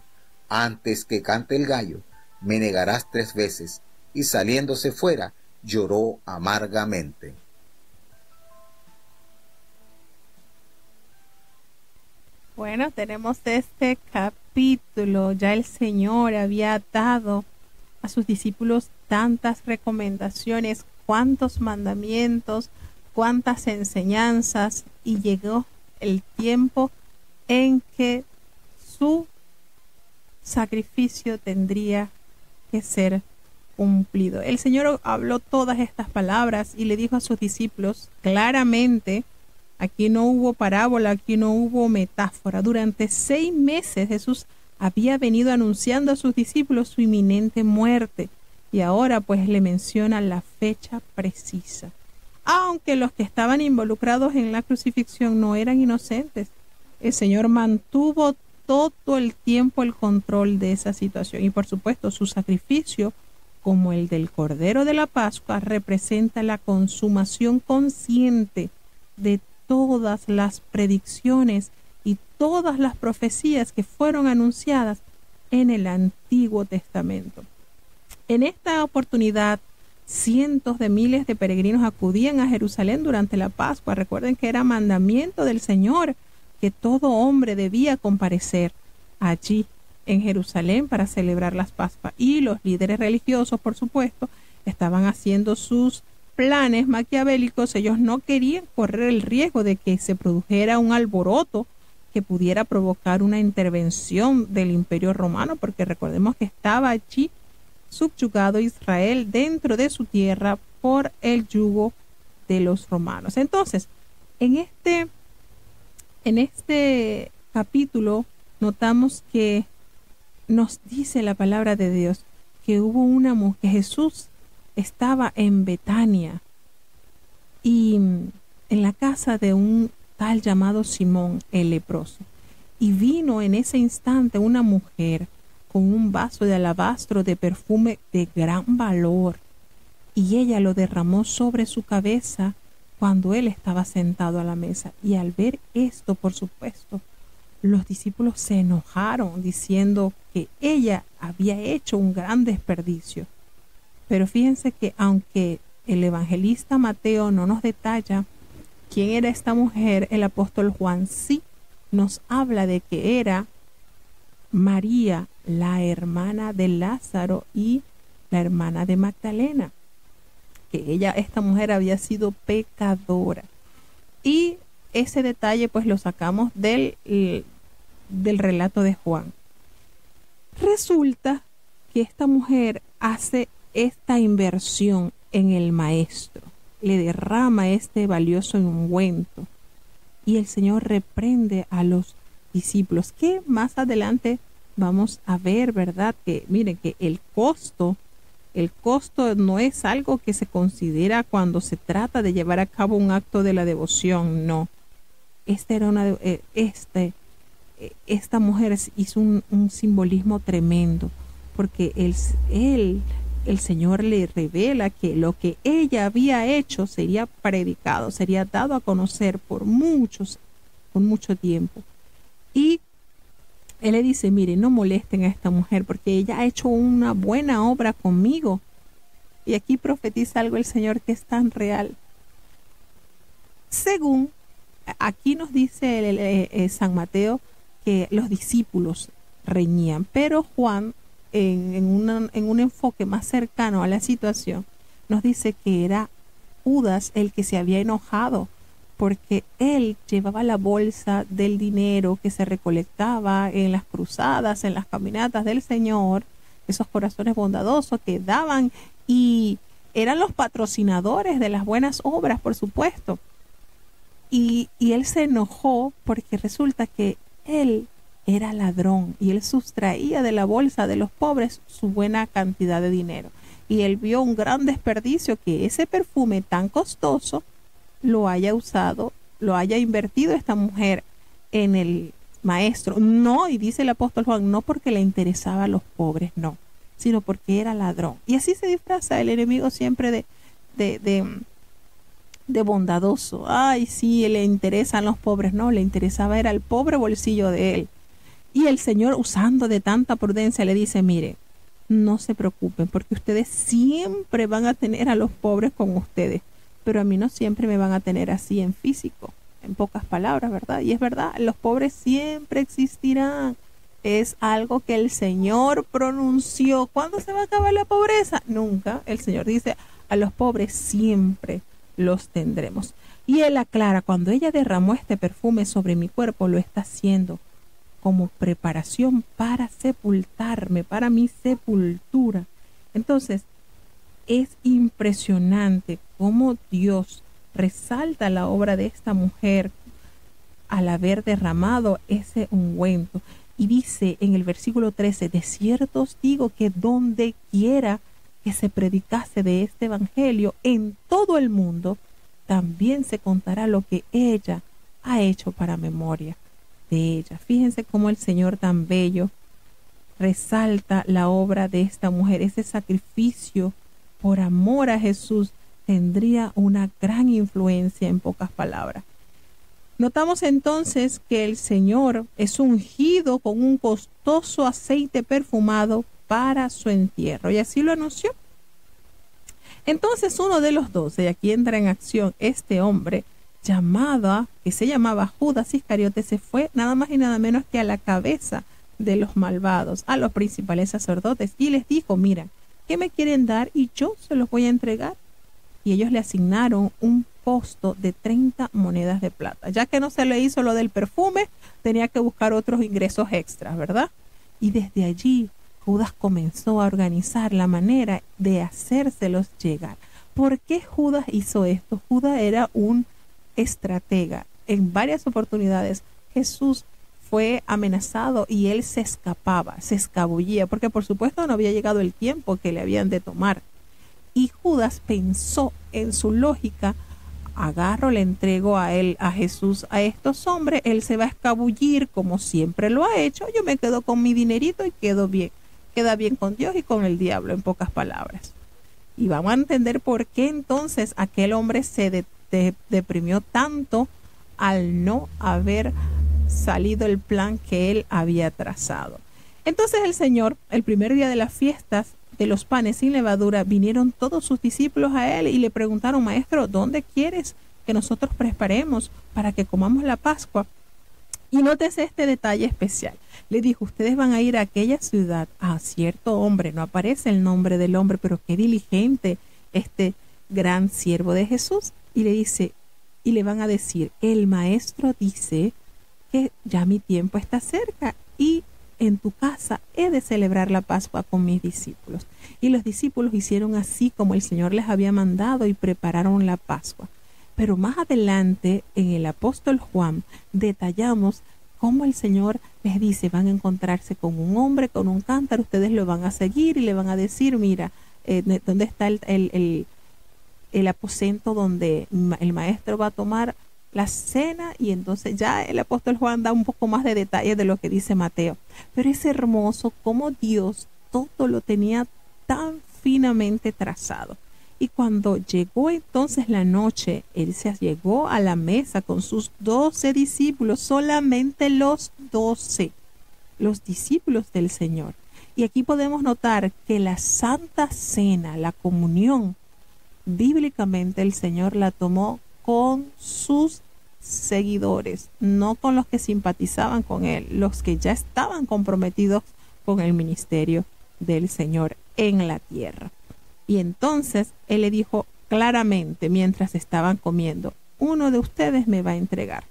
antes que cante el gallo, me negarás 3 veces. Y saliéndose fuera, lloró amargamente. Bueno, tenemos este capítulo. Ya el Señor había dado a sus discípulos tantas recomendaciones, cuántos mandamientos, cuántas enseñanzas, y llegó el tiempo en que su sacrificio tendría que ser cumplido. El Señor habló todas estas palabras y le dijo a sus discípulos claramente. Aquí no hubo parábola, aquí no hubo metáfora. Durante 6 meses Jesús había venido anunciando a sus discípulos su inminente muerte, y ahora pues le menciona la fecha precisa. Aunque los que estaban involucrados en la crucifixión no eran inocentes, el Señor mantuvo todo el tiempo el control de esa situación, y por supuesto su sacrificio, como el del Cordero de la Pascua, representa la consumación consciente de todas las predicciones y todas las profecías que fueron anunciadas en el Antiguo Testamento. En esta oportunidad, cientos de miles de peregrinos acudían a Jerusalén durante la Pascua. Recuerden que era mandamiento del Señor que todo hombre debía comparecer allí en Jerusalén para celebrar las Pascuas, y los líderes religiosos, por supuesto, estaban haciendo sus planes maquiavélicos. Ellos no querían correr el riesgo de que se produjera un alboroto que pudiera provocar una intervención del Imperio Romano, porque recordemos que estaba allí subyugado Israel dentro de su tierra por el yugo de los romanos. Entonces, en este capítulo notamos que nos dice la palabra de Dios que hubo una mujer, que Jesús estaba en Betania y en la casa de un tal llamado Simón el leproso, y vino en ese instante una mujer con un vaso de alabastro de perfume de gran valor, y ella lo derramó sobre su cabeza cuando él estaba sentado a la mesa. Y al ver esto, por supuesto, los discípulos se enojaron diciendo que ella había hecho un gran desperdicio. Pero fíjense que aunque el evangelista Mateo no nos detalla quién era esta mujer, el apóstol Juan sí nos habla de que era María, la hermana de Lázaro y la hermana de Magdalena, que esta mujer había sido pecadora. Y ese detalle pues lo sacamos del relato de Juan. Resulta que esta mujer hace esta inversión en el maestro, le derrama este valioso ungüento, y el Señor reprende a los discípulos, que más adelante vamos a ver, ¿verdad? Que miren que el costo no es algo que se considera cuando se trata de llevar a cabo un acto de la devoción, no. Esta mujer hizo un simbolismo tremendo, porque el Señor le revela que lo que ella había hecho sería predicado, sería dado a conocer por mucho tiempo. Y Él le dice, mire, no molesten a esta mujer porque ella ha hecho una buena obra conmigo. Y aquí profetiza algo el Señor que es tan real. Según, aquí nos dice San Mateo que los discípulos reñían, pero Juan, en un enfoque más cercano a la situación, nos dice que era Judas el que se había enojado, porque él llevaba la bolsa del dinero que se recolectaba en las cruzadas, en las caminatas del Señor, esos corazones bondadosos que daban, y eran los patrocinadores de las buenas obras, por supuesto. Y él se enojó porque resulta que él era ladrón y él sustraía de la bolsa de los pobres su buena cantidad de dinero. Y él vio un gran desperdicio que ese perfume tan costoso lo haya usado, lo haya invertido esta mujer en el maestro. No, y dice el apóstol Juan, no porque le interesaba a los pobres, no, sino porque era ladrón. Y así se disfraza el enemigo siempre de bondadoso. Ay, sí, le interesan los pobres. No, le interesaba era el pobre bolsillo de él. Y el Señor, usando de tanta prudencia, le dice, mire, no se preocupen, porque ustedes siempre van a tener a los pobres con ustedes, pero a mí no siempre me van a tener así en físico, en pocas palabras, ¿verdad? Y es verdad, los pobres siempre existirán. Es algo que el Señor pronunció. ¿Cuándo se va a acabar la pobreza? Nunca. El Señor dice, a los pobres siempre los tendremos. Y Él aclara, cuando ella derramó este perfume sobre mi cuerpo, lo está haciendo como preparación para sepultarme, para mi sepultura. Entonces, es impresionante cómo Dios resalta la obra de esta mujer al haber derramado ese ungüento. Y dice en el versículo 13, de cierto os digo que donde quiera que se predicase de este evangelio en todo el mundo, también se contará lo que ella ha hecho para memoria de ella. Fíjense cómo el Señor tan bello resalta la obra de esta mujer. Ese sacrificio por amor a Jesús tendría una gran influencia, en pocas palabras. Notamos entonces que el Señor es ungido con un costoso aceite perfumado para su entierro, y así lo anunció. Entonces uno de los 12, aquí entra en acción este hombre que se llamaba Judas Iscariote, se fue nada más y nada menos que a la cabeza de los malvados, a los principales sacerdotes, y les dijo, mira, ¿qué me quieren dar? Y yo se los voy a entregar. Y ellos le asignaron un costo de 30 monedas de plata. Ya que no se le hizo lo del perfume, tenía que buscar otros ingresos extras, ¿verdad? Y desde allí Judas comenzó a organizar la manera de hacérselos llegar. ¿Por qué Judas hizo esto? Judas era un estratega. En varias oportunidades Jesús fue amenazado y él se escapaba, se escabullía, porque por supuesto no había llegado el tiempo que le habían de tomar. Y Judas pensó en su lógica: agarro, le entrego a él, a Jesús, a estos hombres, él se va a escabullir como siempre lo ha hecho, yo me quedo con mi dinerito y quedo bien, queda bien con Dios y con el diablo, en pocas palabras. Y vamos a entender por qué entonces aquel hombre se deprimió tanto al no haber salido el plan que él había trazado. Entonces el Señor, el primer día de las fiestas de los panes sin levadura, vinieron todos sus discípulos a él y le preguntaron: Maestro, ¿dónde quieres que nosotros preparemos para que comamos la Pascua? Y nótese este detalle especial. Le dijo: ustedes van a ir a aquella ciudad, a cierto hombre, no aparece el nombre del hombre, pero qué diligente este gran siervo de Jesús. Y le dice, y le van a decir: el maestro dice que ya mi tiempo está cerca y en tu casa he de celebrar la Pascua con mis discípulos. Y los discípulos hicieron así como el Señor les había mandado y prepararon la Pascua. Pero más adelante en el apóstol Juan detallamos cómo el Señor les dice: van a encontrarse con un hombre con un cántaro, ustedes lo van a seguir y le van a decir: mira, ¿dónde está el aposento donde el maestro va a tomar la cena? Y entonces ya el apóstol Juan da un poco más de detalles de lo que dice Mateo. Pero es hermoso cómo Dios todo lo tenía tan finamente trazado. Y cuando llegó entonces la noche, él se llegó a la mesa con sus 12 discípulos, solamente los 12, los discípulos del Señor. Y aquí podemos notar que la Santa Cena, la comunión, bíblicamente el Señor la tomó con sus seguidores, no con los que simpatizaban con él, los que ya estaban comprometidos con el ministerio del Señor en la tierra. Y entonces él le dijo claramente mientras estaban comiendo: uno de ustedes me va a entregar.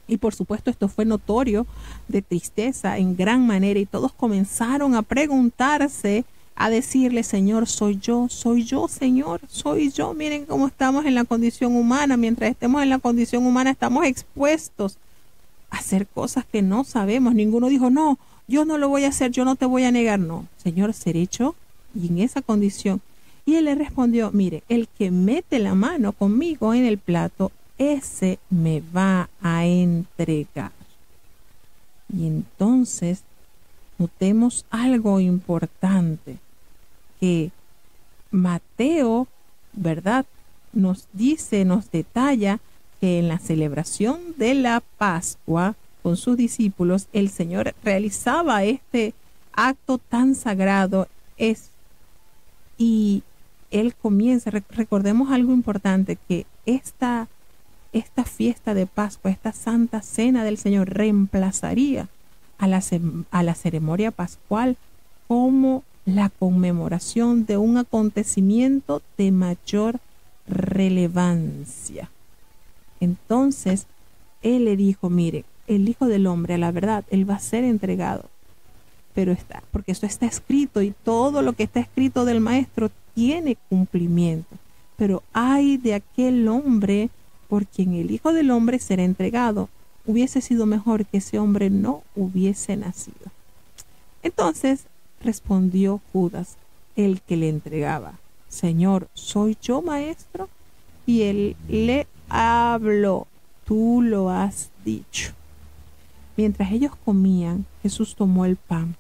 Y por supuesto esto fue notorio de tristeza en gran manera, y todos comenzaron a preguntarse, a decirle: Señor, soy yo, Señor, soy yo. Miren cómo estamos en la condición humana. Mientras estemos en la condición humana estamos expuestos a hacer cosas que no sabemos. Ninguno dijo: no, yo no lo voy a hacer, yo no te voy a negar. No, Señor, seré yo y en esa condición. Y él le respondió: mire, el que mete la mano conmigo en el plato, ese me va a entregar. Y entonces notemos algo importante, que Mateo, ¿verdad?, nos dice, nos detalla que en la celebración de la Pascua con sus discípulos, el Señor realizaba este acto tan sagrado. Y él comienza, recordemos algo importante, que esta fiesta de Pascua, esta Santa Cena del Señor, reemplazaría a la ceremonia pascual como la conmemoración de un acontecimiento de mayor relevancia. Entonces él le dijo: mire, el Hijo del Hombre, a la verdad, él va a ser entregado, pero porque eso está escrito, y todo lo que está escrito del Maestro tiene cumplimiento. Pero ay de aquel hombre por quien el Hijo del Hombre será entregado. Hubiese sido mejor que ese hombre no hubiese nacido. Entonces respondió Judas, el que le entregaba: Señor, ¿soy yo, maestro? Y él le habló: tú lo has dicho. Mientras ellos comían, Jesús tomó el pan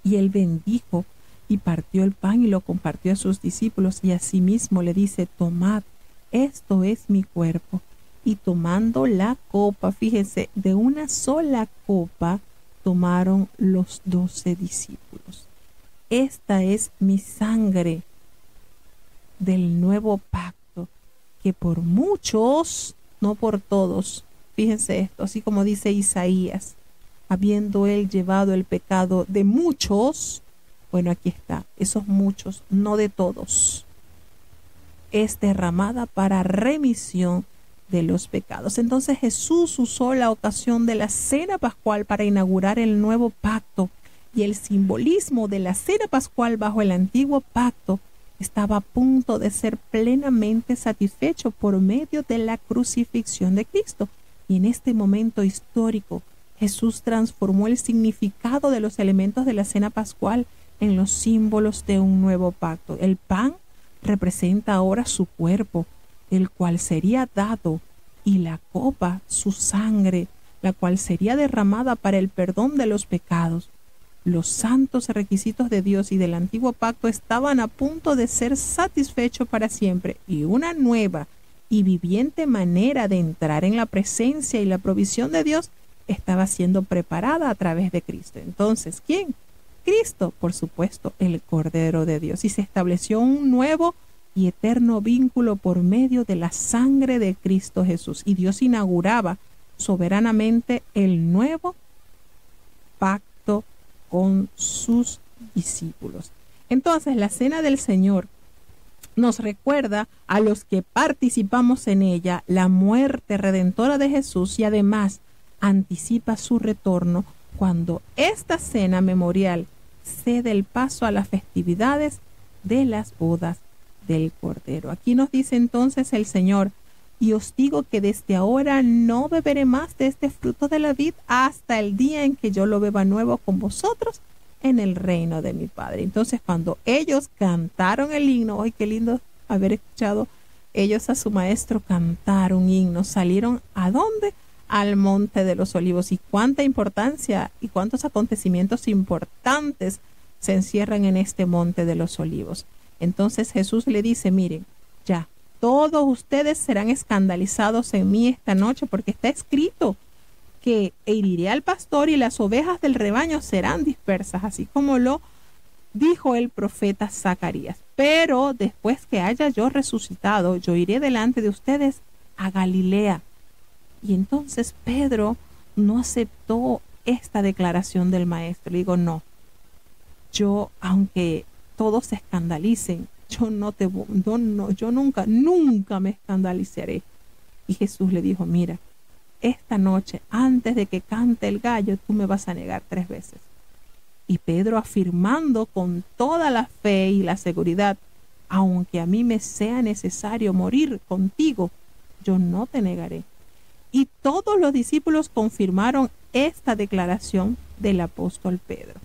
y él bendijo y partió el pan y lo compartió a sus discípulos, y asimismo le dice: tomad, esto es mi cuerpo. Y tomando la copa, fíjense, de una sola copa tomaron los 12 discípulos. Esta es mi sangre del nuevo pacto, que por muchos, no por todos, fíjense esto, así como dice Isaías, habiendo él llevado el pecado de muchos, bueno, aquí está, esos muchos, no de todos. es derramada para remisión de los pecados. Entonces Jesús usó la ocasión de la cena pascual para inaugurar el nuevo pacto, y el simbolismo de la cena pascual bajo el antiguo pacto estaba a punto de ser plenamente satisfecho por medio de la crucifixión de Cristo. Y en este momento histórico, Jesús transformó el significado de los elementos de la cena pascual en los símbolos de un nuevo pacto. El pan representa ahora su cuerpo, el cual sería dado, y la copa su sangre, la cual sería derramada para el perdón de los pecados. Los santos requisitos de Dios y del antiguo pacto estaban a punto de ser satisfechos para siempre, y una nueva y viviente manera de entrar en la presencia y la provisión de Dios estaba siendo preparada a través de Cristo. Entonces, ¿quién? Cristo, por supuesto, el Cordero de Dios. Y se estableció un nuevo y eterno vínculo por medio de la sangre de Cristo Jesús. Y Dios inauguraba soberanamente el nuevo pacto con sus discípulos. Entonces, la cena del Señor nos recuerda a los que participamos en ella la muerte redentora de Jesús, y además anticipa su retorno cuando esta cena memorial cede el paso a las festividades de las bodas del Cordero. Aquí nos dice entonces el Señor: y os digo que desde ahora no beberé más de este fruto de la vid hasta el día en que yo lo beba nuevo con vosotros en el reino de mi Padre. Entonces, cuando ellos cantaron el himno, ¡ay, qué lindo haber escuchado ellos a su maestro cantar un himno! Salieron ¿a dónde? Al Monte de los Olivos. Y cuánta importancia y cuántos acontecimientos importantes se encierran en este Monte de los Olivos. Entonces Jesús le dice: miren, ya, todos ustedes serán escandalizados en mí esta noche, porque está escrito que heriré al pastor y las ovejas del rebaño serán dispersas, así como lo dijo el profeta Zacarías. Pero después que haya yo resucitado, yo iré delante de ustedes a Galilea. Y entonces Pedro no aceptó esta declaración del maestro. Le digo: no, yo, aunque todos se escandalicen, yo nunca me escandalizaré. Y Jesús le dijo: mira, esta noche, antes de que cante el gallo, tú me vas a negar 3 veces. Y Pedro, afirmando con toda la fe y la seguridad: aunque a mí me sea necesario morir contigo, yo no te negaré. Y todos los discípulos confirmaron esta declaración del apóstol Pedro.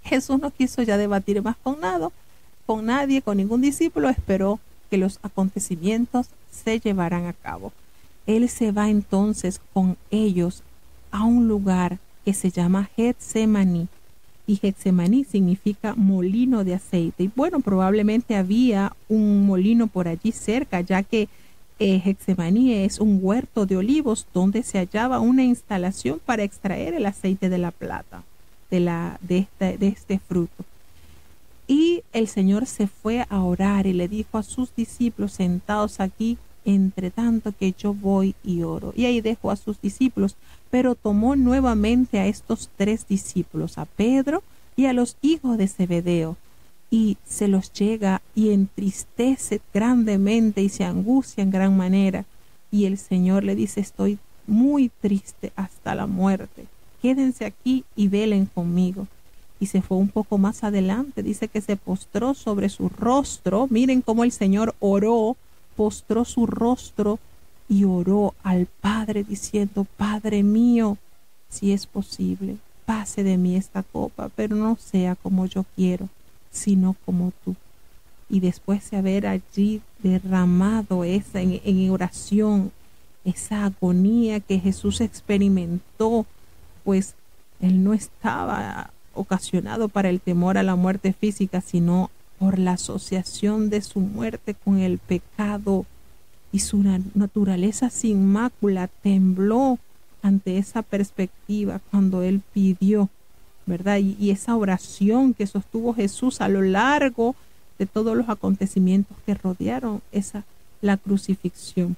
Jesús no quiso ya debatir más con nadie, con ningún discípulo. Esperó que los acontecimientos se llevaran a cabo. Él se va entonces con ellos a un lugar que se llama Getsemaní. Y Getsemaní significa molino de aceite. Y bueno, probablemente había un molino por allí cerca, ya que Getsemaní es un huerto de olivos donde se hallaba una instalación para extraer el aceite de la plata, de este fruto. Y el Señor se fue a orar y le dijo a sus discípulos: sentados aquí, entre tanto que yo voy y oro. Y ahí dejó a sus discípulos, pero tomó nuevamente a estos 3 discípulos, a Pedro y a los hijos de Zebedeo, y se los llega y entristece grandemente y se angustia en gran manera. Y el Señor le dice: estoy muy triste hasta la muerte. Quédense aquí y velen conmigo. Y se fue un poco más adelante. Dice que se postró sobre su rostro. Miren cómo el Señor oró. Postró su rostro y oró al Padre diciendo: Padre mío, si es posible, pase de mí esta copa, pero no sea como yo quiero, sino como tú. Y después de haber allí derramado en oración esa agonía que Jesús experimentó, pues él no estaba ocasionado para el temor a la muerte física, sino por la asociación de su muerte con el pecado, y su naturaleza sin mácula tembló ante esa perspectiva cuando él pidió, ¿verdad? Y esa oración que sostuvo Jesús a lo largo de todos los acontecimientos que rodearon la crucifixión.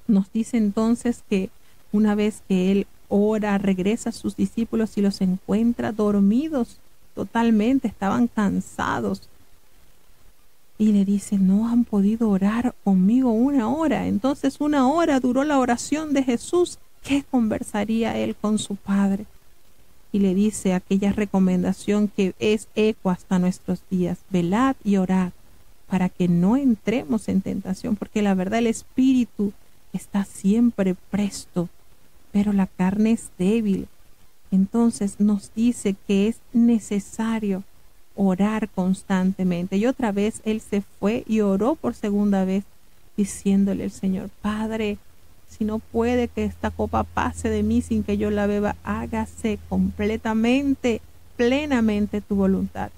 Nos dice entonces que una vez que él ora, regresa a sus discípulos y los encuentra dormidos totalmente, estaban cansados. y le dice, no han podido orar conmigo 1 hora. Entonces 1 hora duró la oración de Jesús. ¿Qué conversaría él con su Padre? Y le dice aquella recomendación que es eco hasta nuestros días: velad y orad para que no entremos en tentación, porque la verdad el espíritu está siempre presto, pero la carne es débil. Entonces nos dice que es necesario orar constantemente. Y otra vez él se fue y oró por segunda vez, diciéndole al Señor: Padre, si no puede que esta copa pase de mí sin que yo la beba, hágase completamente, plenamente tu voluntad.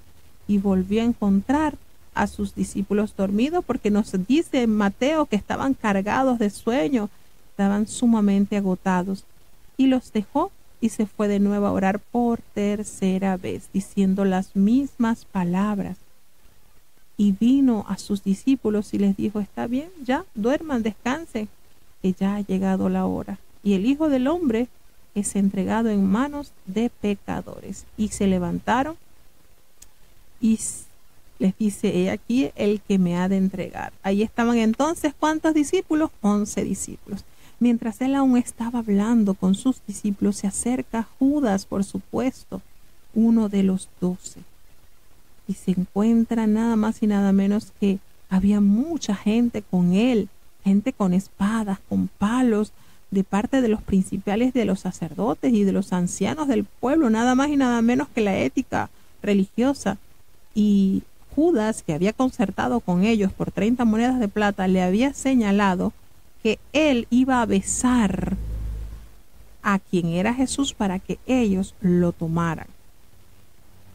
Y volvió a encontrar a sus discípulos dormidos, porque nos dice en Mateo que estaban cargados de sueño, estaban sumamente agotados, y los dejó y se fue de nuevo a orar por tercera vez, diciendo las mismas palabras. Y vino a sus discípulos y les dijo: está bien, ya, duerman, descansen, que ya ha llegado la hora, y el Hijo del Hombre es entregado en manos de pecadores. Y se levantaron y les dice: he aquí el que me ha de entregar. Ahí estaban entonces, ¿cuántos discípulos? 11 discípulos. Mientras él aún estaba hablando con sus discípulos, se acerca Judas, por supuesto, uno de los 12. Y se encuentra nada más y nada menos que había mucha gente con él, gente con espadas, con palos, de parte de los principales, de los sacerdotes y de los ancianos del pueblo, nada más y nada menos que la ética religiosa. Y Judas, que había concertado con ellos por 30 monedas de plata, le había señalado que él iba a besar a quien era Jesús para que ellos lo tomaran.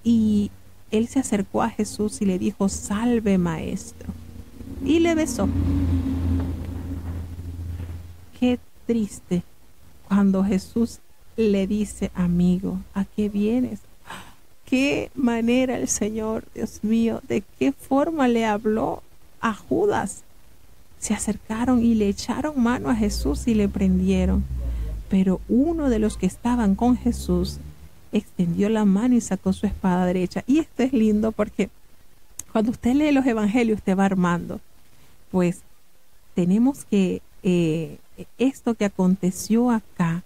Y él se acercó a Jesús y le dijo: salve, maestro, y le besó. Qué triste cuando Jesús le dice: amigo, ¿a qué vienes? Qué manera el Señor, Dios mío, de qué forma le habló a Judas. Se acercaron y le echaron mano a Jesús y le prendieron. Pero uno de los que estaban con Jesús extendió la mano y sacó su espada derecha. Y esto es lindo porque cuando usted lee los evangelios, usted va armando. Pues tenemos que esto que aconteció acá,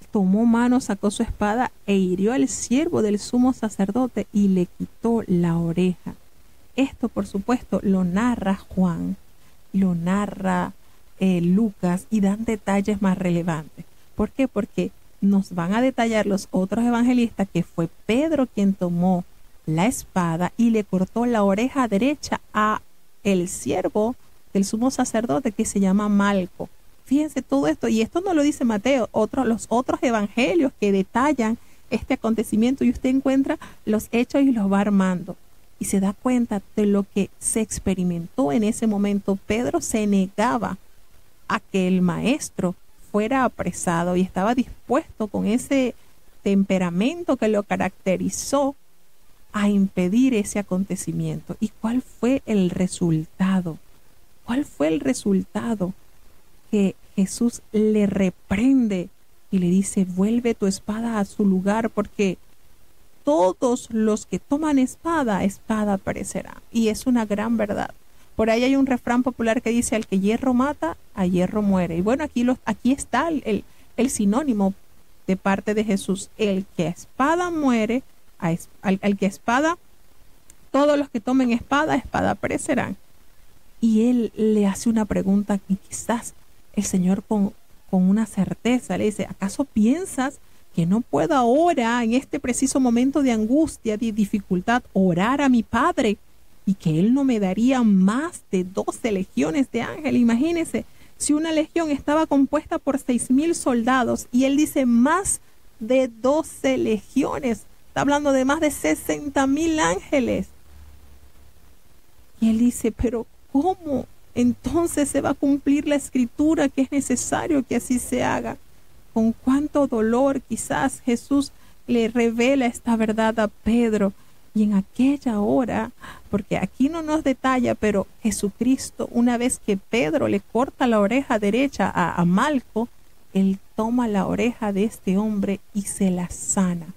tomó mano, sacó su espada e hirió al siervo del sumo sacerdote y le quitó la oreja. Esto, por supuesto, lo narra Juan, lo narra Lucas, y dan detalles más relevantes. ¿Por qué? Porque nos van a detallar los otros evangelistas que fue Pedro quien tomó la espada y le cortó la oreja derecha a el siervo del sumo sacerdote, que se llama Malco. Fíjense todo esto, y esto no lo dice Mateo, los otros evangelios que detallan este acontecimiento, y usted encuentra los hechos y los va armando. Y se da cuenta de lo que se experimentó en ese momento. Pedro se negaba a que el maestro fuera apresado y estaba dispuesto, con ese temperamento que lo caracterizó, a impedir ese acontecimiento. ¿Y cuál fue el resultado? ¿Cuál fue el resultado? Que Jesús le reprende y le dice: vuelve tu espada a su lugar, porque todos los que toman espada, espada perecerá. Y es una gran verdad. Por ahí hay un refrán popular que dice: al que hierro mata, a hierro muere. Y bueno, aquí está el sinónimo de parte de Jesús: el que a espada muere, al que a espada, todos los que tomen espada, espada perecerán. Y él le hace una pregunta que quizás el Señor con una certeza le dice: ¿acaso piensas que no puedo ahora, en este preciso momento de angustia, de dificultad, orar a mi Padre, y que Él no me daría más de 12 legiones de ángeles? Imagínense, si una legión estaba compuesta por 6,000 soldados, y Él dice más de 12 legiones, está hablando de más de 60,000 ángeles. Y Él dice: pero ¿cómo entonces se va a cumplir la escritura, que es necesario que así se haga? Con cuánto dolor quizás Jesús le revela esta verdad a Pedro. Y en aquella hora, porque aquí no nos detalla, pero Jesucristo, una vez que Pedro le corta la oreja derecha a Malco, él toma la oreja de este hombre y se la sana.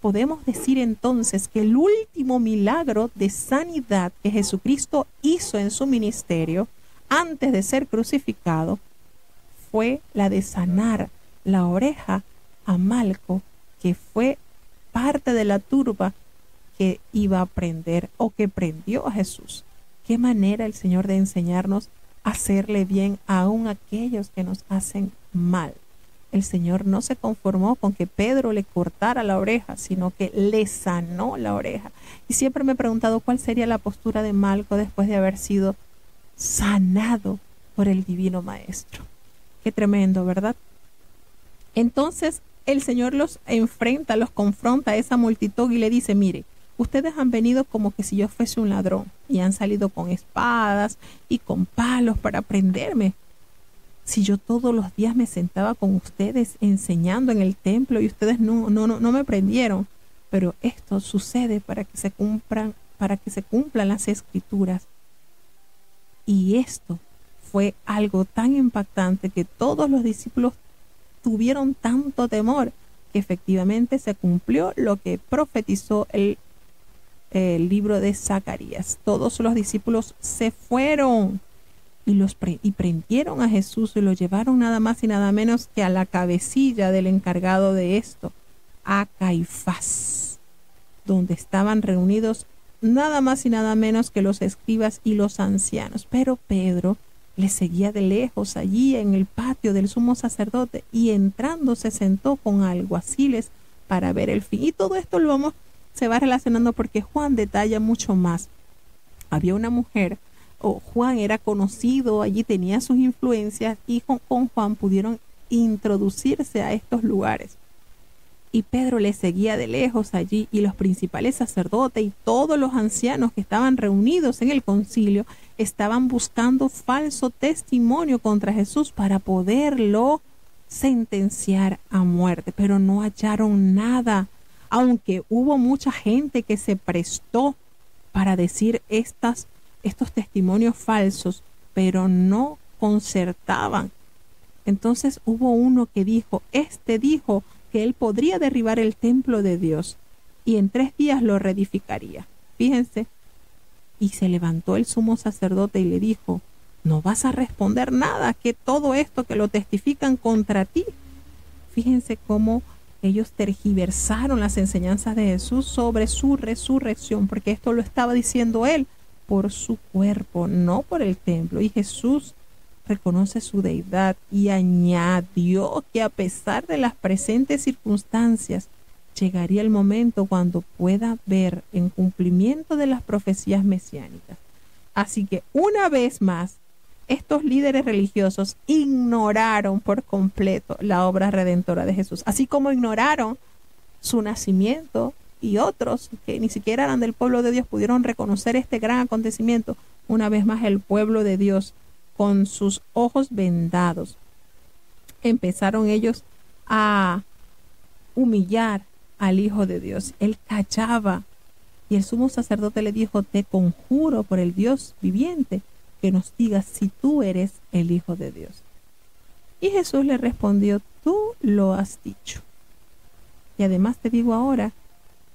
podemos decir entonces que el último milagro de sanidad que Jesucristo hizo en su ministerio antes de ser crucificado fue la de sanar la oreja a Malco, que fue parte de la turba que iba a prender o que prendió a Jesús. Qué manera el Señor de enseñarnos a hacerle bien aún a aquellos que nos hacen mal. El Señor no se conformó con que Pedro le cortara la oreja, sino que le sanó la oreja. Y siempre me he preguntado cuál sería la postura de Malco después de haber sido sanado por el Divino Maestro. Qué tremendo, ¿verdad? Entonces el Señor los enfrenta, los confronta a esa multitud y le dice, mire, ustedes han venido como que si yo fuese un ladrón y han salido con espadas y con palos para prenderme. Si yo todos los días me sentaba con ustedes enseñando en el templo y ustedes no me prendieron. Pero esto sucede para que se cumplan las escrituras. Y esto fue algo tan impactante que todos los discípulos tuvieron tanto temor que efectivamente se cumplió lo que profetizó el libro de Zacarías. Todos los discípulos se fueron y prendieron a Jesús y lo llevaron nada más y nada menos que a la cabecilla del encargado de esto, a Caifás, donde estaban reunidos nada más y nada menos que los escribas y los ancianos. Pero Pedro le seguía de lejos allí en el patio del sumo sacerdote y entrando se sentó con alguaciles para ver el fin. Y todo esto se va relacionando porque Juan detalla mucho más. Había una mujer, Juan era conocido, allí tenía sus influencias y con Juan pudieron introducirse a estos lugares. Y Pedro le seguía de lejos allí y los principales sacerdotes y todos los ancianos que estaban reunidos en el concilio estaban buscando falso testimonio contra Jesús para poderlo sentenciar a muerte, pero no hallaron nada, aunque hubo mucha gente que se prestó para decir estos testimonios falsos, pero no concertaban. Entonces hubo uno que dijo que él podría derribar el templo de Dios y en 3 días lo reedificaría. Fíjense, y se levantó el sumo sacerdote y le dijo, no vas a responder nada, que todo esto que lo testifican contra ti. Fíjense cómo ellos tergiversaron las enseñanzas de Jesús sobre su resurrección, porque esto lo estaba diciendo él por su cuerpo, no por el templo. Y Jesús reconoce su deidad y añadió que a pesar de las presentes circunstancias, llegaría el momento cuando pueda ver en cumplimiento de las profecías mesiánicas. Así que una vez más, estos líderes religiosos ignoraron por completo la obra redentora de Jesús, así como ignoraron su nacimiento, y otros que ni siquiera eran del pueblo de Dios pudieron reconocer este gran acontecimiento. Una vez más, el pueblo de Dios, con sus ojos vendados, empezaron ellos a humillar al Hijo de Dios. Él callaba y el sumo sacerdote le dijo, te conjuro por el Dios viviente que nos digas si tú eres el Hijo de Dios. Y Jesús le respondió, tú lo has dicho. Y además te digo ahora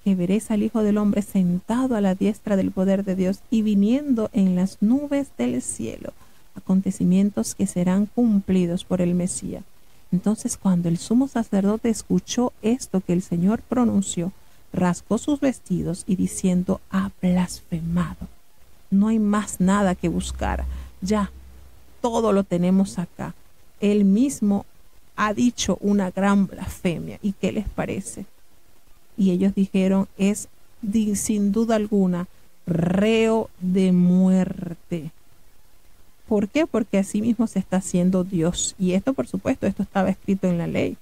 que veréis al Hijo del Hombre sentado a la diestra del poder de Dios y viniendo en las nubes del cielo. Acontecimientos que serán cumplidos por el Mesías. Entonces, cuando el sumo sacerdote escuchó esto que el Señor pronunció, rasgó sus vestidos y diciendo, ha blasfemado. No hay más nada que buscar. Ya, todo lo tenemos acá. Él mismo ha dicho una gran blasfemia. ¿Y qué les parece? Y ellos dijeron, es sin duda alguna reo de muerte. ¿Por qué? Porque así mismo se está haciendo Dios. Y esto, por supuesto, esto estaba escrito en la ley.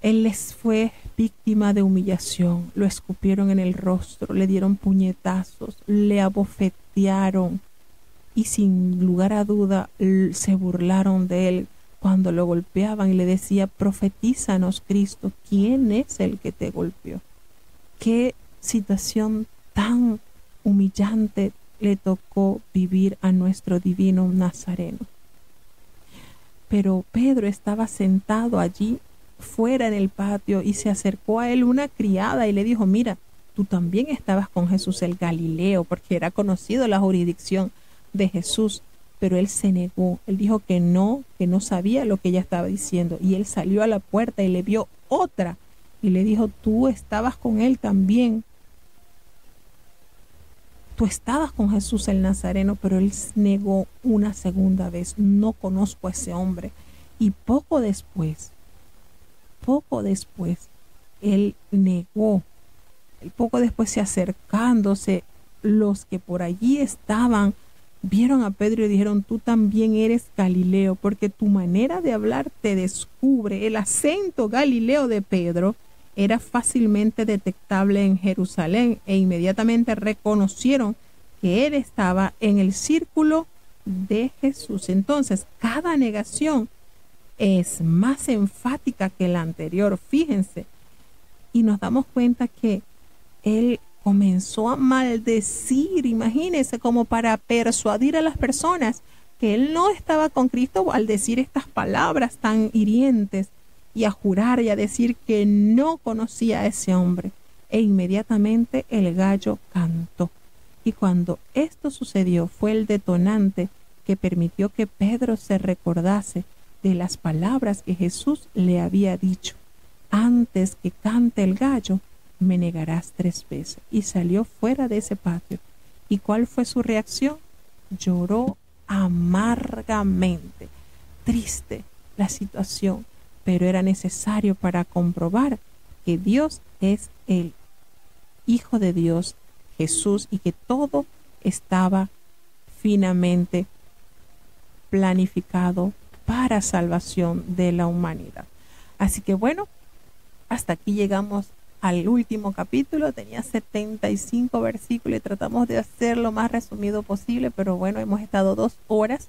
Él les fue víctima de humillación. Lo escupieron en el rostro, le dieron puñetazos, le abofetearon. Y sin lugar a duda se burlaron de él cuando lo golpeaban y le decía, profetízanos, Cristo, ¿quién es el que te golpeó? Qué situación tan humillante le tocó vivir a nuestro divino Nazareno. Pero Pedro estaba sentado allí fuera en el patio y se acercó a él una criada y le dijo, mira, tú también estabas con Jesús el Galileo, porque era conocido la jurisdicción de Jesús, pero él se negó, él dijo que no sabía lo que ella estaba diciendo, y él salió a la puerta y le vio otra y le dijo, tú estabas con él también, tú estabas con Jesús el Nazareno, pero él negó una segunda vez, no conozco a ese hombre. Y poco después, él negó. Poco después, se acercándose, los que por allí estaban, vieron a Pedro y dijeron, tú también eres Galileo, porque tu manera de hablar te descubre. El acento galileo de Pedro era fácilmente detectable en Jerusalén e inmediatamente reconocieron que él estaba en el círculo de Jesús. Entonces, cada negación es más enfática que la anterior, fíjense, y nos damos cuenta que él comenzó a maldecir, imagínense, como para persuadir a las personas que él no estaba con Cristo al decir estas palabras tan hirientes y a jurar y a decir que no conocía a ese hombre. E inmediatamente el gallo cantó. Y cuando esto sucedió, fue el detonante que permitió que Pedro se recordase de las palabras que Jesús le había dicho. Antes que cante el gallo, me negarás 3 veces. Y salió fuera de ese patio. ¿Y cuál fue su reacción? Lloró amargamente. Triste la situación, pero era necesario para comprobar que Dios es el Hijo de Dios, Jesús, y que todo estaba finamente planificado para salvación de la humanidad. Así que bueno, hasta aquí llegamos al último capítulo. Tenía 75 versículos y tratamos de hacer lo más resumido posible, pero bueno, hemos estado 2 horas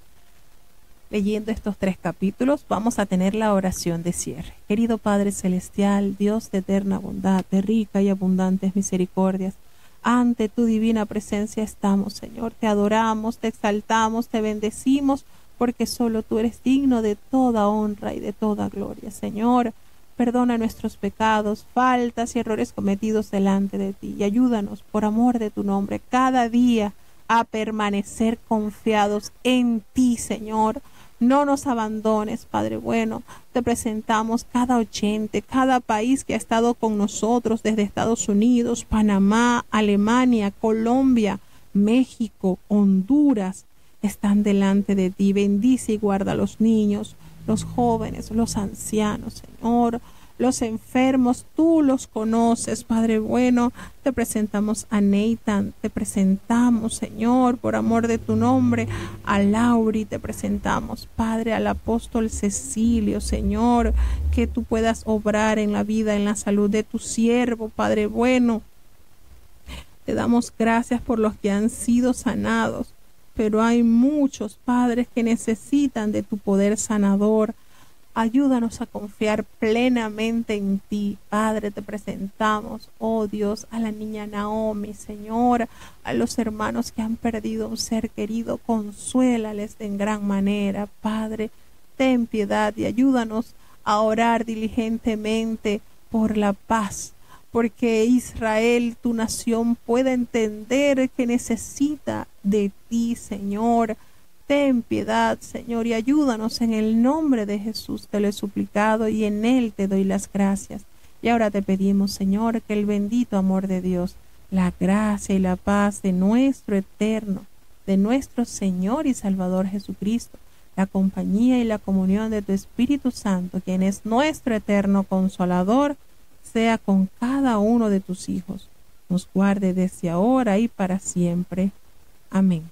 leyendo estos 3 capítulos. Vamos a tener la oración de cierre. Querido Padre Celestial, Dios de eterna bondad, de rica y abundantes misericordias, ante tu divina presencia estamos, Señor. Te adoramos, te exaltamos, te bendecimos, porque solo tú eres digno de toda honra y de toda gloria. Señor, perdona nuestros pecados, faltas y errores cometidos delante de ti, y ayúdanos, por amor de tu nombre, cada día a permanecer confiados en ti, Señor. No nos abandones, Padre bueno. Te presentamos cada oyente, cada país que ha estado con nosotros, desde Estados Unidos, Panamá, Alemania, Colombia, México, Honduras, están delante de ti. Bendice y guarda a los niños, los jóvenes, los ancianos, Señor, los enfermos, tú los conoces, Padre bueno. Te presentamos a Nathan, te presentamos, Señor, por amor de tu nombre, a Lauri, te presentamos, Padre, al apóstol Cecilio, Señor, que tú puedas obrar en la vida, en la salud de tu siervo, Padre bueno. Te damos gracias por los que han sido sanados, pero hay muchos padres que necesitan de tu poder sanador. Ayúdanos a confiar plenamente en ti, Padre. Te presentamos, oh Dios, a la niña Naomi, Señor, a los hermanos que han perdido un ser querido, consuélales en gran manera, Padre. Ten piedad y ayúdanos a orar diligentemente por la paz, porque Israel, tu nación, pueda entender que necesita de ti, Señor. Ten piedad, Señor, y ayúdanos en el nombre de Jesús. Te lo he suplicado y en Él te doy las gracias. Y ahora te pedimos, Señor, que el bendito amor de Dios, la gracia y la paz de nuestro eterno, de nuestro Señor y Salvador Jesucristo, la compañía y la comunión de tu Espíritu Santo, quien es nuestro eterno Consolador, sea con cada uno de tus hijos. Nos guarde desde ahora y para siempre. Amén.